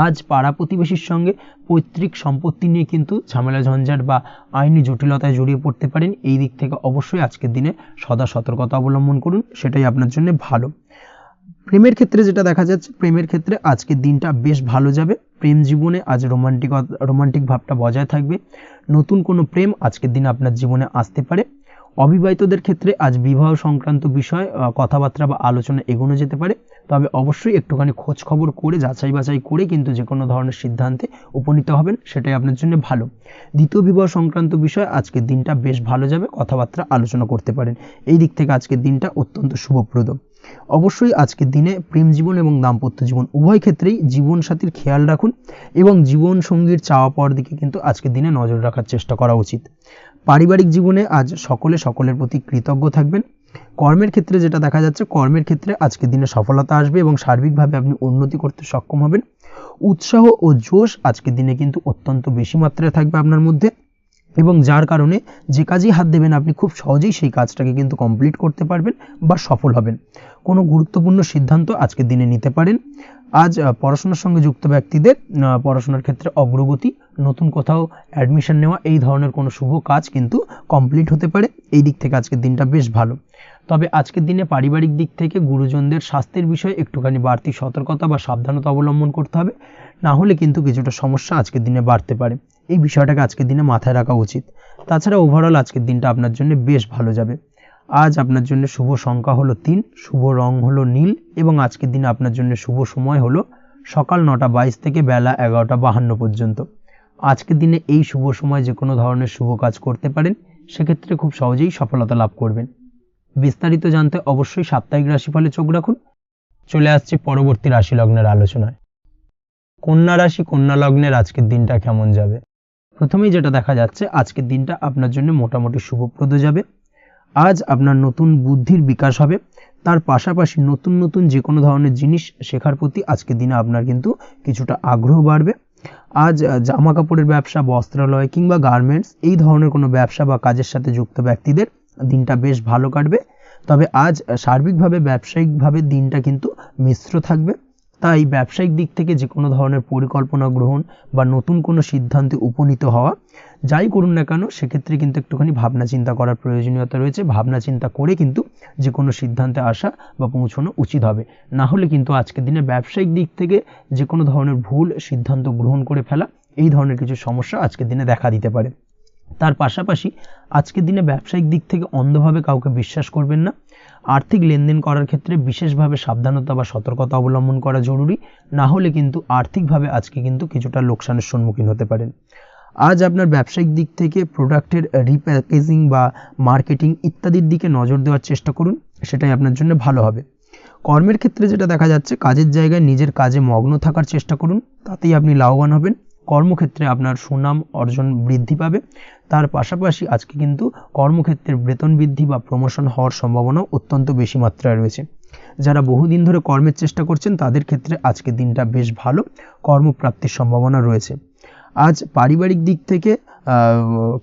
আজ পাড়া প্রতিবেশীর সঙ্গে পৈতৃক সম্পত্তি নিয়ে কিন্তু ঝামেলা ঝঞ্ঝাট বা আইনি জটিলতায় জড়িয়ে পড়তে পারেন, এই দিক থেকে অবশ্যই আজকের দিনে সদা সতর্কতা অবলম্বন করুন, সেটাই আপনার জন্য ভালো। প্রেমের ক্ষেত্রে যেটা দেখা যাচ্ছে, প্রেমের ক্ষেত্রে আজকের দিনটা বেশ ভালো যাবে। প্রেম জীবনে আজ রোমান্টিক ভাবটা বজায় থাকবে, নতুন কোনো প্রেম আজকের দিনে আপনার জীবনে আসতে পারে। অবিবাহিতদের ক্ষেত্রে আজ বিবাহ সংক্রান্ত বিষয় কথাবার্তা বা আলোচনা এগোনো যেতে পারে, তবে অবশ্যই একটুখানি খোঁজ খবর করে যাচাই বাছাই করে কিন্তু যে কোনো ধরনের সিদ্ধান্তে উপনীত হবেন, সেটাই আপনার জন্য ভালো। দ্বিতীয় বিবাহ সংক্রান্ত বিষয় আজকের দিনটা বেশ ভালো যাবে, কথাবার্তা আলোচনা করতে পারেন, এই দিক থেকে আজকের দিনটা অত্যন্ত শুভপ্রদ। অবশ্যই আজকের দিনে প্রেম জীবন এবং দাম্পত্য জীবন উভয় ক্ষেত্রেই জীবনসাথীর খেয়াল রাখুন এবং জীবন সঙ্গীর চাওয়া পাওয়ার দিকে কিন্তু আজকের দিনে নজর রাখার চেষ্টা করা উচিত। পারিবারিক জীবনে আজ সকলের প্রতি কৃতজ্ঞ থাকবেন। কর্মের ক্ষেত্রে যেটা দেখা যাচ্ছে, কর্মের ক্ষেত্রে আজকের দিনে সফলতা আসবে এবং সার্বিকভাবে আপনি উন্নতি করতে সক্ষম হবেন। উৎসাহ ও জোশ আজকের দিনে কিন্তু অত্যন্ত বেশি মাত্রায় থাকবে আপনার মধ্যে এবং যার কারণে যে কাজেই হাত দেবেন আপনি খুব সহজেই সেই কাজটাকে কিন্তু কমপ্লিট করতে পারবেন বা সফল হবেন। কোনো গুরুত্বপূর্ণ সিদ্ধান্ত আজকের দিনে নিতে পারেন। আজ পড়াশোনার সঙ্গে যুক্ত ব্যক্তিদের পড়াশোনার ক্ষেত্রে অগ্রগতি, নতুন কোথাও অ্যাডমিশন নেওয়া, এই ধরনের কোনো শুভ কাজ কিন্তু কমপ্লিট হতে পারে, এই দিক থেকে আজকের দিনটা বেশ ভালো। তবে আজকের দিনে পারিবারিক দিক থেকে গুরুজনদের স্বাস্থ্যের বিষয়ে একটুখানি বাড়তি সতর্কতা বা সাবধানতা অবলম্বন করতে হবে, না হলে কিন্তু কিছুটা সমস্যা আজকের দিনে বাড়তে পারে, এই বিষয়টাকে আজকের দিনে মাথায় রাখা উচিত। তাছাড়া ওভারঅল আজকের দিনটা আপনার জন্য বেশ ভালো যাবে। আজ আপনার জন্য শুভ সংখ্যা হলো 3, শুভ রং হলো নীল এবং আজকের দিনে আপনার জন্য শুভ সময় হলো সকাল 9:22 থেকে বেলা 11:52 পর্যন্ত। আজকের দিনে এই শুভ সময় যে কোনো ধরনের শুভ কাজ করতে পারেন, সেক্ষেত্রে খুব সহজেই সফলতা লাভ করবেন। বিস্তারিত জানতে অবশ্যই সাপ্তাহিক রাশিফলে চোখ রাখুন। চলে আসছি পরবর্তী রাশি লগ্নের আলোচনায়। কন্যা রাশি, কন্যা লগ্নের আজকের দিনটা কেমন যাবে? প্রথমেই যেটা দেখা যাচ্ছে, আজকের দিনটা আপনার জন্য মোটামুটি শুভপ্রদ যাবে। আজ আপনার নতুন বুদ্ধির বিকাশ হবে, তার পাশাপাশি নতুন নতুন যে কোনো ধরনের জিনিস শেখার প্রতি আজকের দিনে আপনার কিন্তু কিছুটা আগ্রহ বাড়বে। আজ জামা কাপড়ের ব্যবসা, বস্ত্রালয় কিংবা গার্মেন্টস এই ধরনের কোনো ব্যবসা বা কাজের সাথে যুক্ত ব্যক্তিদের দিনটা বেশ ভালো কাটবে। তবে আজ সার্বিকভাবে ব্যবসায়িকভাবে দিনটা কিন্তু মিশ্র থাকবে, তাই ব্যবসায়িক দিক থেকে যে কোনো ধরনের পরিকল্পনা গ্রহণ বা নতুন কোনো সিদ্ধান্তে উপনীত হওয়া, যাই করুন না কেন সেক্ষেত্রে কিন্তু একটুখানি ভাবনা চিন্তা করার প্রয়োজনীয়তা রয়েছে। ভাবনা চিন্তা করে কিন্তু যে কোনো সিদ্ধান্তে আসা বা পৌঁছানো উচিত হবে, না হলে কিন্তু আজকের দিনে ব্যবসায়িক দিক থেকে যে কোনো ধরনের ভুল সিদ্ধান্ত গ্রহণ করে ফেলা, এই ধরনের কিছু সমস্যা আজকের দিনে দেখা দিতে পারে। তার পাশাপাশি আজকের দিনে ব্যবসায়িক দিক থেকে অন্ধভাবে কাউকে বিশ্বাস করবেন না। আর্থিক লেনদেন করার ক্ষেত্রে বিশেষভাবে সাবধানতা বা সতর্কতা অবলম্বন করা জরুরি, না হলে কিন্তু আর্থিকভাবে আজকে কিন্তু কিছুটা লোকসানের সম্মুখীন হতে পারেন। আজ আপনার ব্যবসায়িক দিক থেকে প্রোডাক্টের রিপ্যাকেজিং বা মার্কেটিং ইত্যাদির দিকে নজর দেওয়ার চেষ্টা করুন, সেটাই আপনার জন্য ভালো হবে। কর্মের ক্ষেত্রে যেটা দেখা যাচ্ছে, কাজের জায়গায় নিজের কাজে মগ্ন থাকার চেষ্টা করুন, তাতেই আপনি লাভবান হবেন। কর্মক্ষেত্রে আপনার সুনাম অর্জন বৃদ্ধি পাবে। তার পাশাপাশি আজকে কিন্তু কর্মক্ষেত্রের বেতন বৃদ্ধি বা প্রমোশন হওয়ার সম্ভাবনাও অত্যন্ত বেশি মাত্রায় রয়েছে। যারা বহুদিন ধরে কর্মের চেষ্টা করছেন তাদের ক্ষেত্রে আজকের দিনটা বেশ ভালো, কর্মপ্রাপ্তির সম্ভাবনা রয়েছে। আজ পারিবারিক দিক থেকে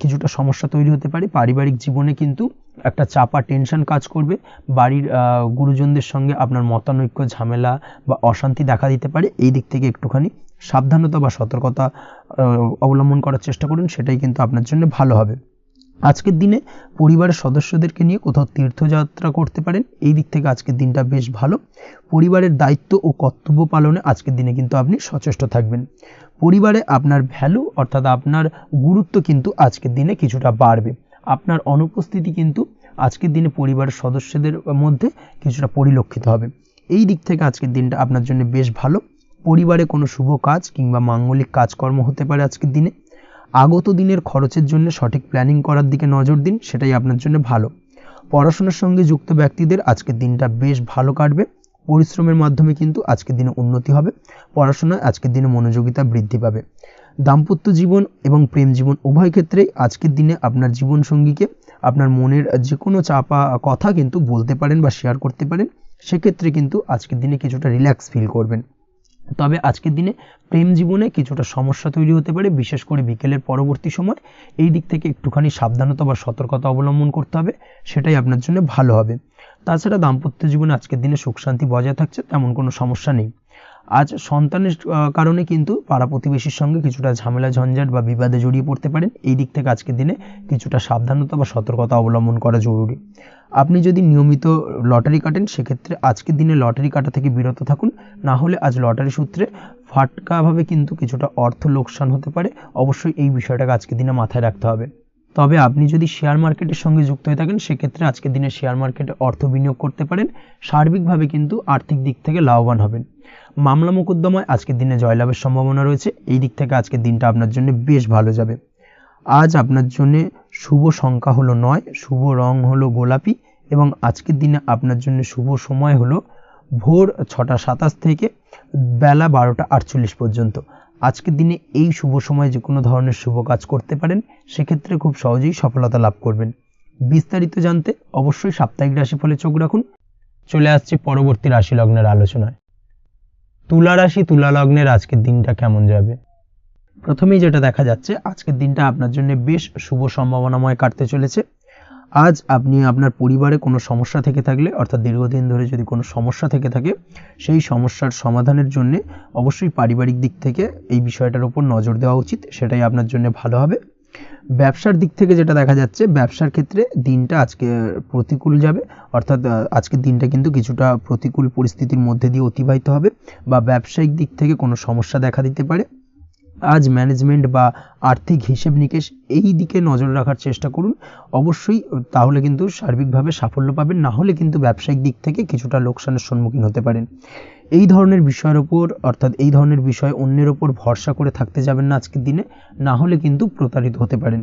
কিছুটা সমস্যা তৈরি হতে পারে। পারিবারিক জীবনে কিন্তু একটা চাপা টেনশন কাজ করবে। বাড়ির গুরুজনদের সঙ্গে আপনার মতানৈক্য, ঝামেলা বা অশান্তি দেখা দিতে পারে। এই দিক থেকে একটুখানি সাবধানতা বা সতর্কতা অবলম্বন করার চেষ্টা করুন, সেটাই কিন্তু আপনার জন্য ভালো হবে। আজকের দিনে পরিবারের সদস্যদেরকে নিয়ে কোথাও তীর্থযাত্রা করতে পারেন, এই দিক থেকে আজকের দিনটা বেশ ভালো। পরিবারের দায়িত্ব ও কর্তব্য পালনে আজকের দিনে কিন্তু আপনি সচেষ্ট থাকবেন। পরিবারে আপনার ভ্যালু অর্থাৎ আপনার গুরুত্ব কিন্তু আজকের দিনে কিছুটা বাড়বে। আপনার অনুপস্থিতি কিন্তু আজকের দিনে পরিবারের সদস্যদের মধ্যে কিছুটা পরিলক্ষিত হবে। এই দিক থেকে আজকের দিনটা আপনার জন্য বেশ ভালো। পরিবারে কোনো শুভ কাজ কিংবা মাঙ্গলিক কাজকর্ম হতে পারে আজকের দিনে। আগত দিনের খরচের জন্য সঠিক প্ল্যানিং করার দিকে নজর দিন, সেটাই আপনার জন্য ভালো। পড়াশোনার সঙ্গে যুক্ত ব্যক্তিদের আজকের দিনটা বেশ ভালো কাটবে। পরিশ্রমের মাধ্যমে কিন্তু আজকের দিনে উন্নতি হবে। পড়াশোনায় আজকের দিনে মনোযোগিতা বৃদ্ধি পাবে। দাম্পত্য জীবন এবং প্রেম জীবন উভয় ক্ষেত্রেই আজকের দিনে আপনার জীবনসঙ্গীকে আপনার মনের যে কোনো চাপা কথা কিন্তু বলতে পারেন বা শেয়ার করতে পারেন। সেক্ষেত্রে কিন্তু আজকের দিনে কিছুটা রিল্যাক্স ফিল করবেন। তবে আজকের দিনে প্রেম জীবনে কিছুটা সমস্যা তৈরি হতে পারে, বিশেষ করে বিকেলের পরবর্তী সময়। এই দিক থেকে একটুখানি সাবধানতা বা সতর্কতা অবলম্বন করতে হবে, সেটাই আপনার জন্য ভালো হবে। তাছাড়া দাম্পত্য জীবনে আজকের দিনে সুখ শান্তি বজায় থাকছে, তেমন কোনো সমস্যা নেই। আজ সন্তানের কারণে কিন্তু পাড়া প্রতিবেশীর সঙ্গে কিছুটা ঝামেলা ঝঞ্ঝাট বা বিবাদে জড়িয়ে পড়তে পারেন। এই দিক থেকে আজকের দিনে কিছুটা সাবধানতা বা সতর্কতা অবলম্বন করা জরুরি। আপনি যদি নিয়মিত লটারি কাটেন, সেক্ষেত্রে আজকের দিনে লটারি কাটা থেকে বিরত থাকুন, না হলে আজ লটারি সূত্রে ফাটকাভাবে কিন্তু কিছুটা অর্থ লোকসান হতে পারে। অবশ্যই এই বিষয়টাকে আজকের দিনে মাথায় রাখতে হবে। তবে আপনি যদি শেয়ার মার্কেটের সঙ্গে যুক্ত হয়ে থাকেন, সেক্ষেত্রে আজকের দিনে শেয়ার মার্কেটে অর্থ বিনিয়োগ করতে পারেন। সার্বিকভাবে কিন্তু আর্থিক দিক থেকে লাভবান হবেন। মামলা মোকদ্দমায় আজকের দিনে জয়লাভের সম্ভাবনা রয়েছে। এই দিক থেকে আজকের দিনটা আপনার জন্য বেশ ভালো যাবে। আজ আপনার জন্য শুভ সংখ্যা হলো 9, শুভ রং হলো গোলাপি এবং আজকের দিনে আপনার জন্য শুভ সময় হলো ভোর 6:27 থেকে বেলা 12:48 পর্যন্ত। আজকের দিনে এই শুভ সময়ে যে কোনো ধরনের শুভ কাজ করতে পারেন, সেক্ষেত্রে খুব সহজেই সফলতা লাভ করবেন। বিস্তারিত জানতে অবশ্যই সাপ্তাহিক রাশিফলে চোখ রাখুন। চলে আসছে পরবর্তী রাশি লগ্নের আলোচনায়। তুলা রাশি, তুলা লগ্নের আজকের দিনটা কেমন যাবে? প্রথমেই যেটা দেখা যাচ্ছে, আজকের দিনটা আপনার জন্য বেশ শুভ সম্ভাবনাময় কাটতে চলেছে। আজ আপনি আপনার পরিবারে কোনো সমস্যা থেকে থাকলে, অর্থাৎ দীর্ঘদিন ধরে যদি কোনো সমস্যা থেকে থাকে, সেই সমস্যার সমাধানের জন্য অবশ্যই পারিবারিক দিক থেকে এই বিষয়টার উপর নজর দেওয়া উচিত, সেটাই আপনার জন্য ভালো হবে। ব্যবসার দিক থেকে যেটা দেখা যাচ্ছে, ব্যবসার ক্ষেত্রে দিনটা আজকে প্রতিকূল যাবে, অর্থাৎ আজকের দিনটা কিন্তু কিছুটা প্রতিকূল পরিস্থিতির মধ্যে দিয়ে অতিবাহিত হবে বা ব্যবসায়িক দিক থেকে কোনো সমস্যা দেখা দিতে পারে। আজ ম্যানেজমেন্ট বা আর্থিক হিসেব নিকেশ এই দিকে নজর রাখার চেষ্টা করুন অবশ্যই, তাহলে কিন্তু সার্বিকভাবে সাফল্য পাবেন। না হলে কিন্তু ব্যবসায়িক দিক থেকে কিছুটা লোকসানের সম্মুখীন হতে পারেন। এই ধরনের বিষয়ের ওপর, অর্থাৎ এই ধরনের বিষয় অন্যের ওপর ভরসা করে থাকতে যাবেন না আজকের দিনে, না হলে কিন্তু প্রতারিত হতে পারেন।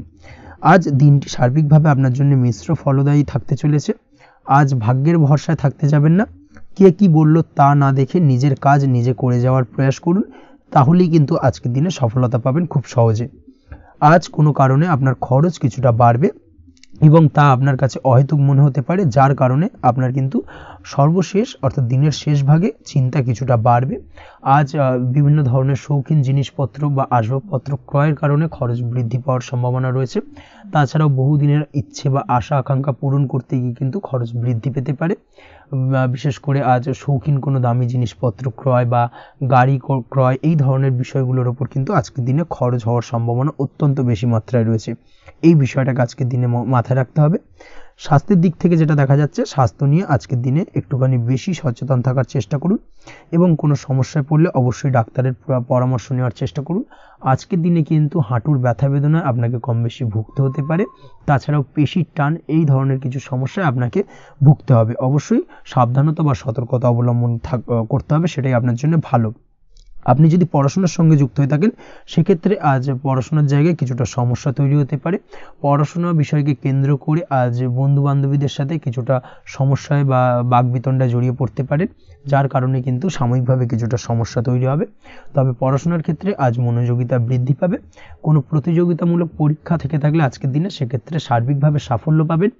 আজ দিনটি সার্বিকভাবে আপনার জন্য মিশ্র ফলদায়ী থাকতে চলেছে। আজ ভাগ্যের ভরসায় থাকতে যাবেন না। কে কি বলল তা না দেখে নিজের কাজ নিজে করে যাওয়ার প্রয়াস করুন, তাহলেই কিন্তু আজকের দিনে সফলতা পাবেন খুব সহজে। আজ কোনো কারণে আপনার খরচ কিছুটা বাড়বে এবং তা আপনার কাছে অহেতুক মনে হতে পারে, যার কারণে আপনার কিন্তু সর্বশেষ অর্থাৎ দিনের শেষ ভাগে চিন্তা কিছুটা বাড়বে। আজ বিভিন্ন ধরনের শৌখিন জিনিসপত্র বা আসবাবপত্র ক্রয়ের কারণে খরচ বৃদ্ধি পাওয়ার সম্ভাবনা রয়েছে। তাছাড়াও বহুদিনের ইচ্ছে বা আশা আকাঙ্ক্ষা পূরণ করতে গিয়ে কিন্তু খরচ বৃদ্ধি পেতে পারে। বিশেষ করে আজ শৌখিন কোনো দামি জিনিসপত্র ক্রয় বা গাড়ি ক্রয় এই ধরনের বিষয়গুলোর ওপর কিন্তু আজকের দিনে খরচ হওয়ার সম্ভাবনা অত্যন্ত বেশি মাত্রায় রয়েছে। এই বিষয়টাকে আজকের দিনে মাথায় রাখতে হবে। স্বাস্থ্যের দিক থেকে যেটা দেখা যাচ্ছে, স্বাস্থ্য নিয়ে আজকের দিনে একটুখানি বেশি সচেতন থাকার চেষ্টা করুন এবং কোনো সমস্যায় পড়লে অবশ্যই ডাক্তারের পরামর্শ নেওয়ার চেষ্টা করুন। আজকের দিনে কিন্তু হাঁটুর ব্যথা বেদনায় আপনাকে কম বেশি ভুগতে হতে পারে। তাছাড়াও পেশির টান এই ধরনের কিছু সমস্যায় আপনাকে ভুগতে হবে। অবশ্যই সাবধানতা বা সতর্কতা অবলম্বন করতে হবে, সেটাই আপনার জন্য ভালো। আপনি যদি পড়াশোনার সঙ্গে যুক্ত হয়ে থাকেন সেক্ষেত্রে আজ পড়াশোনার জায়গায় কিছুটা সমস্যা তৈরি হতে পারে। পড়াশোনা বিষয়কে কেন্দ্র করে আজ বন্ধু বান্ধবীদের সাথে কিছুটা সমস্যায় বা বাকবিতণ্ডায় জড়িয়ে পড়তে পারেন, যার কারণে কিন্তু সাময়িকভাবে কিছুটা সমস্যা তৈরি হবে। তবে পড়াশোনার ক্ষেত্রে আজ মনোযোগিতা বৃদ্ধি পাবে। কোনো প্রতিযোগিতামূলক পরীক্ষা থেকে থাকলে আজকের দিনে সেক্ষেত্রে সার্বিকভাবে সাফল্য পাবেন।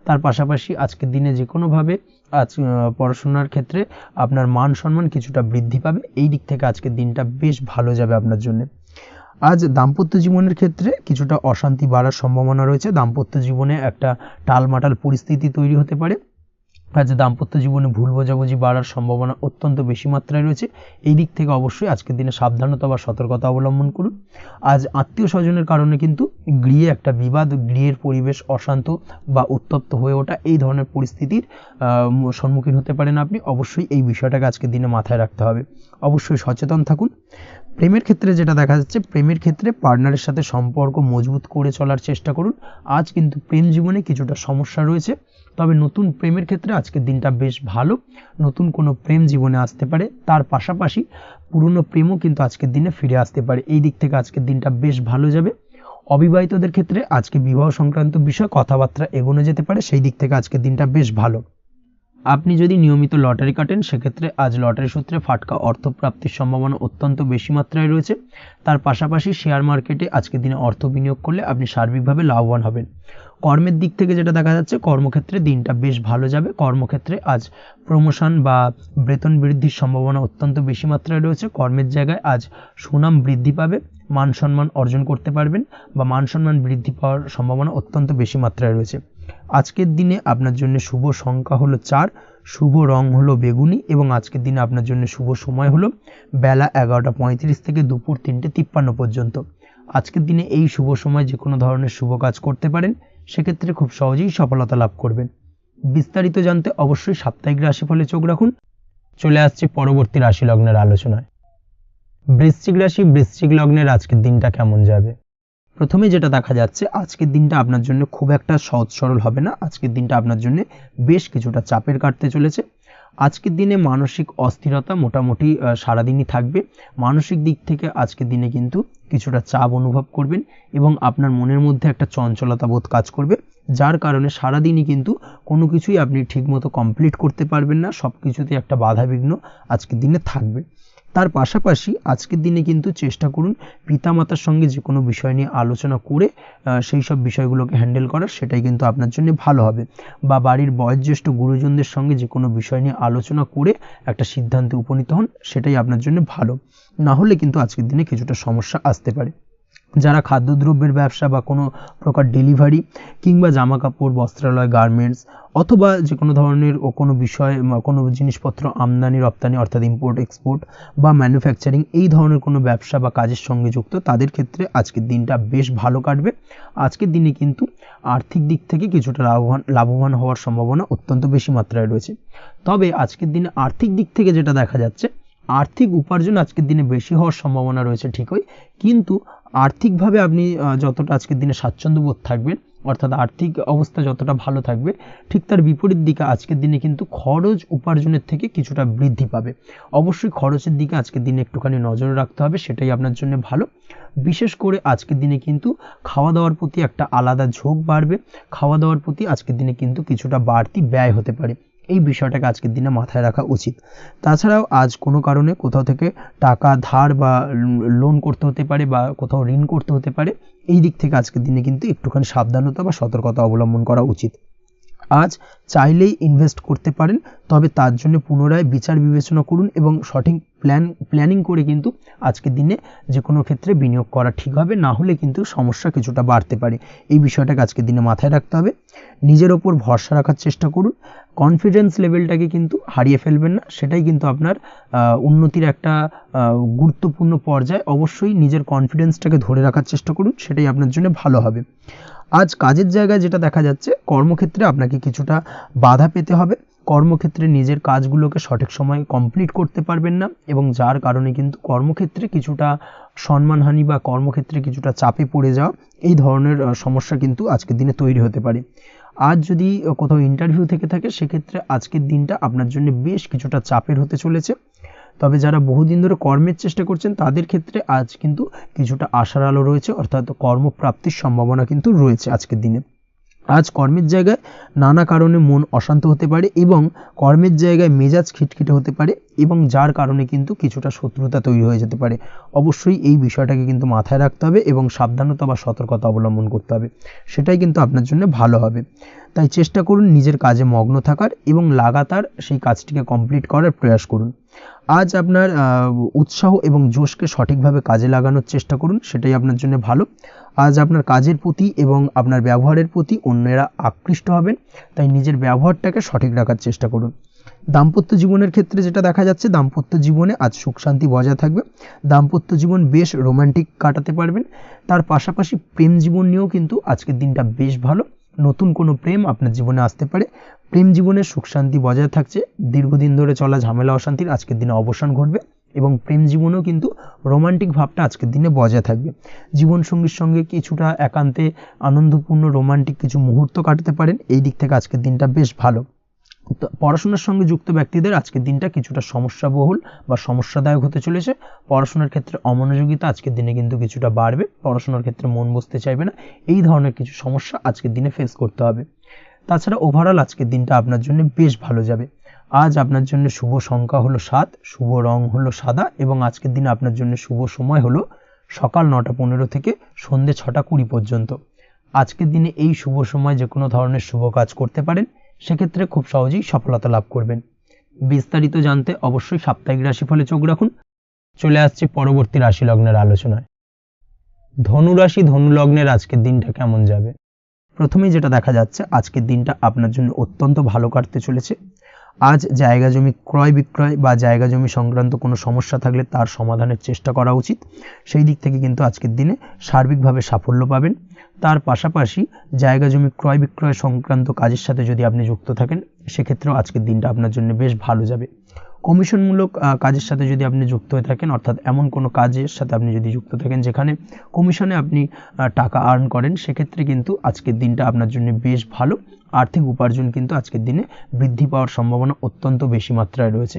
তার পাশাপাশি আজকের দিনে যে কোনোভাবে আজ পড়াশোনার ক্ষেত্রে আপনার মান সম্মান কিছুটা বৃদ্ধি পাবে। এই দিক থেকে আজকের দিনটা বেশ ভালো যাবে আপনার জন্য। আজ দাম্পত্য জীবনের ক্ষেত্রে কিছুটা অশান্তি বাড়ার সম্ভাবনা রয়েছে। দাম্পত্য জীবনে একটা টালমাটাল পরিস্থিতি তৈরি হতে পারে। আজ দাম্পত্য জীবনে ভুল বোঝাবুঝি বাড়ার সম্ভাবনা অত্যন্ত বেশি মাত্রায় রয়েছে। এই দিক থেকে অবশ্যই আজকের দিনে সাবধানতা বা সতর্কতা অবলম্বন করুন। আজ আত্মীয় স্বজনের কারণে কিন্তু গৃহে একটা বিবাদ, গৃহের পরিবেশ অশান্ত বা উত্তপ্ত হয়ে ওঠা এই ধরনের পরিস্থিতির সম্মুখীন হতে পারেন আপনি। অবশ্যই এই বিষয়টাকে আজকের দিনে মাথায় রাখতে হবে। অবশ্যই সচেতন থাকুন। প্রেমের ক্ষেত্রে যেটা দেখা যাচ্ছে, প্রেমের ক্ষেত্রে পার্টনারের সাথে সম্পর্ক মজবুত করে চলার চেষ্টা করুন। আজ কিন্তু প্রেম জীবনে কিছুটা সমস্যা রয়েছে, তবে নতুন প্রেমের ক্ষেত্রে আজকের দিনটা বেশ ভালো। নতুন কোনো প্রেম জীবনে আসতে পারে, তার পাশাপাশি পুরনো প্রেমও কিন্তু আজকের দিনে ফিরে আসতে পারে। এই দিক থেকে আজকের দিনটা বেশ ভালো যাবে। অবিবাহিতদের ক্ষেত্রে আজকে বিবাহ সংক্রান্ত বিষয় কথাবার্তা এগোনো যেতে পারে, সেই দিক থেকে আজকের দিনটা বেশ ভালো। আপনি যদি নিয়মিত লটারি কাটেন সেক্ষেত্রে আজ লটারি সূত্রে ফাটকা অর্থপ্রাপ্তির সম্ভাবনা অত্যন্ত বেশি মাত্রায় রয়েছে। তার পাশাপাশি শেয়ার মার্কেটে আজকের দিনে অর্থ বিনিয়োগ করলে আপনি সার্বিকভাবে লাভবান হবেন। কর্মের দিক থেকে যেটা দেখা যাচ্ছে, কর্মক্ষেত্রে দিনটা বেশ ভালো যাবে। কর্মক্ষেত্রে আজ প্রমোশন বা বেতন বৃদ্ধির সম্ভাবনা অত্যন্ত বেশি মাত্রায় রয়েছে। কর্মের জায়গায় আজ সুনাম বৃদ্ধি পাবে, মান সম্মান অর্জন করতে পারবেন বা মান সম্মান বৃদ্ধি পাওয়ার সম্ভাবনা অত্যন্ত বেশি মাত্রায় রয়েছে। আজকের দিনে আপনার জন্য শুভ সংখ্যা হলো 4, শুভ রং হলো বেগুনি এবং আজকের দিনে আপনার জন্য শুভ সময় হলো বেলা 11:35 থেকে দুপুর 3:53 পর্যন্ত। আজকের দিনে এই শুভ সময় যে কোনো ধরনের শুভ কাজ করতে পারেন, সেক্ষেত্রে খুব সহজেই সফলতা লাভ করবেন। বিস্তারিত জানতে অবশ্যই সাপ্তাহিক রাশিফলে চোখ রাখুন। চলে আসছে পরবর্তী রাশি লগ্নের আলোচনায়। বৃশ্চিক রাশি, বৃশ্চিক লগ্নের আজকের দিনটা কেমন যাবে? প্রথমে যেটা দেখা যাচ্ছে, আজকের দিনটা আপনার জন্য খুব একটা সহজ সরল হবে না। আজকের দিনটা আপনার জন্য বেশ কিছুটা চাপের কাটতে চলেছে। আজকের দিনে মানসিক অস্থিরতা মোটামুটি সারাদিনই থাকবে। মানসিক দিক থেকে আজকের দিনে কিন্তু কিছুটা চাপ অনুভব করবেন এবং আপনার মনের মধ্যে একটা চঞ্চলতা বোধ কাজ করবে, যার কারণে সারাদিনই কিন্তু কোনো কিছুই আপনি ঠিকমতো কমপ্লিট করতে পারবেন না। সব কিছুতে একটা বাধা বিঘ্ন আজকের দিনে থাকবে। তার পাশাপাশি আজকের দিনে কিন্তু চেষ্টা করুন পিতামাতার সঙ্গে যে কোনো বিষয় নিয়ে আলোচনা করে সেই সব বিষয়গুলোকে হ্যান্ডেল করার, সেটাই কিন্তু আপনার জন্য ভালো হবে। বা বাড়ির বয়োজ্যেষ্ঠ গুরুজনদের সঙ্গে যে কোনো বিষয় নিয়ে আলোচনা করে একটা সিদ্ধান্তে উপনীত হন, সেটাই আপনার জন্য ভালো। না হলে কিন্তু আজকের দিনে কিছুটা সমস্যা আসতে পারে। যারা খাদ্যদ্রব্যের ব্যবসা বা কোনো প্রকার ডেলিভারি কিংবা জামা কাপড়, বস্ত্রালয়, গার্মেন্টস অথবা যে কোনো ধরনের কোনো বিষয়, কোনো জিনিসপত্র আমদানি রপ্তানি অর্থাৎ ইম্পোর্ট এক্সপোর্ট বা ম্যানুফ্যাকচারিং এই ধরনের কোনো ব্যবসা বা কাজের সঙ্গে যুক্ত, তাদের ক্ষেত্রে আজকের দিনটা বেশ ভালো কাটবে। আজকের দিনে কিন্তু আর্থিক দিক থেকে কিছুটা লাভবান হওয়ার সম্ভাবনা অত্যন্ত বেশি মাত্রায় রয়েছে। তবে আজকের দিনে আর্থিক দিক থেকে যেটা দেখা যাচ্ছে, আর্থিক উপার্জন আজকের দিনে বেশি হওয়ার সম্ভাবনা রয়েছে ঠিকই, কিন্তু আর্থিকভাবে আপনি যতটা আজকের দিনে স্বাচ্ছন্দ্য বোধ থাকবেন, অর্থাৎ আর্থিক অবস্থা যতটা ভালো থাকবে, ঠিক তার বিপরীত দিকে আজকের দিনে কিন্তু খরচ উপার্জনের থেকে কিছুটা বৃদ্ধি পাবে। অবশ্যই খরচের দিকে আজকের দিনে একটুখানি নজরে রাখতে হবে, সেটাই আপনার জন্য ভালো। বিশেষ করে আজকের দিনে কিন্তু খাওয়া দাওয়ার প্রতি একটা আলাদা ঝোঁক বাড়বে, খাওয়া দাওয়ার প্রতি আজকের দিনে কিন্তু কিছুটা বাড়তি ব্যয় হতে পারে, এই বিষয়টাকে আজকের দিনে মাথায় রাখা উচিত। তাছাড়াও আজ কোনো কারণে কোথাও থেকে টাকা ধার বা লোন করতে হতে পারে বা কোথাও ঋণ করতে হতে পারে, এই দিক থেকে আজকের দিনে কিন্তু একটুখানি সাবধানতা বা সতর্কতা অবলম্বন করা উচিত। আজ চাইলেই ইনভেস্ট করতে পারেন, তবে তার জন্য পুনরায় বিচার বিবেচনা করুন এবং সঠিক প্ল্যানিং করে কিন্তু আজকের দিনে যে কোনো ক্ষেত্রে বিনিয়োগ করা ঠিক হবে, না হলে কিন্তু সমস্যা কিছুটা বাড়তে পারে। এই বিষয়টাকে আজকের দিনে মাথায় রাখতে হবে। নিজের ওপর ভরসা রাখার চেষ্টা করুন, কনফিডেন্স লেভেলটাকে কিন্তু হারিয়ে ফেলবেন না, সেটাই কিন্তু আপনার উন্নতির একটা গুরুত্বপূর্ণ পর্যায়। অবশ্যই নিজের কনফিডেন্সটাকে ধরে রাখার চেষ্টা করুন, সেটাই আপনার জন্য ভালো হবে। আজ কাজের জায়গায় যেটা দেখা যাচ্ছে, কর্মক্ষেত্রে আপনাকে কিছুটা বাধা পেতে হবে, কর্মক্ষেত্রে নিজের কাজগুলোকে সঠিক সময়ে কমপ্লিট করতে পারবেন না, এবং যার কারণে কিন্তু কর্মক্ষেত্রে কিছুটা সম্মানহানি বা কর্মক্ষেত্রে কিছুটা চাপে পড়ে যাওয়া, এই ধরনের সমস্যা কিন্তু আজকের দিনে তৈরি হতে পারে। আজ যদি কোথাও ইন্টারভিউ থেকে থাকে, সেক্ষেত্রে আজকের দিনটা আপনার জন্য বেশ কিছুটা চাপের হতে চলেছে। তবে যারা বহুদিন ধরে কর্মের চেষ্টা করছেন, তাদের ক্ষেত্রে আজ কিন্তু কিছুটা আশার আলো রয়েছে, অর্থাৎ কর্মপ্রাপ্তির সম্ভাবনা কিন্তু রয়েছে আজকের দিনে। আজ কর্মের জায়গায় নানা কারণে মন অশান্ত হতে পারে এবং কর্মের জায়গায় মেজাজ খিটখিটে হতে পারে, এবং যার কারণে কিন্তু কিছুটা শত্রুতা তৈরি হয়ে যেতে পারে। অবশ্যই এই বিষয়টাকে কিন্তু মাথায় রাখতে হবে এবং সাবধানতা বা সতর্কতা অবলম্বন করতে হবে, সেটাই কিন্তু আপনার জন্য ভালো হবে। তাই চেষ্টা করুন নিজের কাজে মগ্ন থাকার এবং লাগাতার সেই কাজটিকে কমপ্লিট করার প্রয়াস করুন। আজ আপনার উৎসাহ এবং জোশকে সঠিকভাবে কাজে লাগানোর চেষ্টা করুন, সেটাই আপনার জন্য ভালো। আজ আপনার কাজের প্রতি এবং আপনার ব্যবহারের প্রতি অন্যেরা আকৃষ্ট হবেন, তাই নিজের ব্যবহারটাকে সঠিক রাখার চেষ্টা করুন। দাম্পত্য জীবনের ক্ষেত্রে যেটা দেখা যাচ্ছে, দাম্পত্য জীবনে আজ সুখ শান্তি বজায় থাকবে, দাম্পত্য জীবন বেশ রোমান্টিক কাটাতে পারবেন। তার পাশাপাশি প্রেম জীবন নিয়েও কিন্তু আজকের দিনটা বেশ ভালো, নতুন কোনো প্রেম আপনার জীবনে আসতে পারে, প্রেম জীবনের সুখ শান্তি বজায় থাকছে, দীর্ঘদিন ধরে চলা ঝামেলা অশান্তির আজকের দিনে অবসান ঘটবে, এবং প্রেম জীবনেও কিন্তু রোমান্টিক ভাবটা আজকের দিনে বজায় থাকবে। জীবনসঙ্গীর সঙ্গে কিছুটা একান্তে আনন্দপূর্ণ রোমান্টিক কিছু মুহূর্ত কাটাতে পারেন, এই দিক থেকে আজকের দিনটা বেশ ভালো। পড়াশোনার সঙ্গে যুক্ত ব্যক্তিদের আজকের দিনটা কিছুটা সমস্যাবহুল বা সমস্যাদায়ক হতে চলেছে। পড়াশোনার ক্ষেত্রে অমনোযোগিতা আজকের দিনে কিন্তু কিছুটা বাড়বে, পড়াশোনার ক্ষেত্রে মন বসতে চাইবে না, এই ধরনের কিছু সমস্যা আজকের দিনে ফেস করতে হবে। তাছাড়া ওভারঅল আজকের দিনটা আপনার জন্য বেশ ভালো যাবে। আজ আপনার জন্য শুভ সংখ্যা হলো 7, শুভ রং হলো সাদা, এবং আজকের দিনে আপনার জন্য শুভ সময় হলো সকাল 9:15 থেকে সন্ধ্যে 6:20 পর্যন্ত। আজকের দিনে এই শুভ সময় যে কোনো ধরনের শুভ কাজ করতে পারেন, সেক্ষেত্রে খুব সহজেই সফলতা লাভ করবেন। বিস্তারিত জানতে অবশ্যই সাপ্তাহিক রাশিফলে চোখ রাখুন। চলে আসছে পরবর্তী রাশি লগ্নের আলোচনায়। ধনুরাশি ধনু লগ্নের আজকের দিনটা কেমন যাবে? প্রথমেই যেটা দেখা যাচ্ছে, আজকের দিনটা আপনার জন্য অত্যন্ত ভালো কাটতে চলেছে। আজ জায়গা জমি ক্রয় বিক্রয় বা জায়গা জমি সংক্রান্ত কোনো সমস্যা থাকলে তার সমাধানের চেষ্টা করা উচিত, সেই দিক থেকে কিন্তু আজকের দিনে সার্বিকভাবে সাফল্য পাবেন। তার পাশাপাশি জায়গা জমি ক্রয় বিক্রয় সংক্রান্ত কাজের সাথে যদি আপনি যুক্ত থাকেন, সেক্ষেত্রেও আজকের দিনটা আপনার জন্য বেশ ভালো যাবে। কমিশনমূলক কাজের সাথে যদি আপনি যুক্ত হয়ে থাকেন, অর্থাৎ এমন কোনো কাজের সাথে আপনি যদি যুক্ত থাকেন যেখানে কমিশনে আপনি টাকা আর্ন করেন, সেক্ষেত্রে কিন্তু আজকের দিনটা আপনার জন্য বেশ ভালো। আর্থিক উপার্জন কিন্তু আজকের দিনে বৃদ্ধি পাওয়ার সম্ভাবনা অত্যন্ত বেশি মাত্রায় রয়েছে।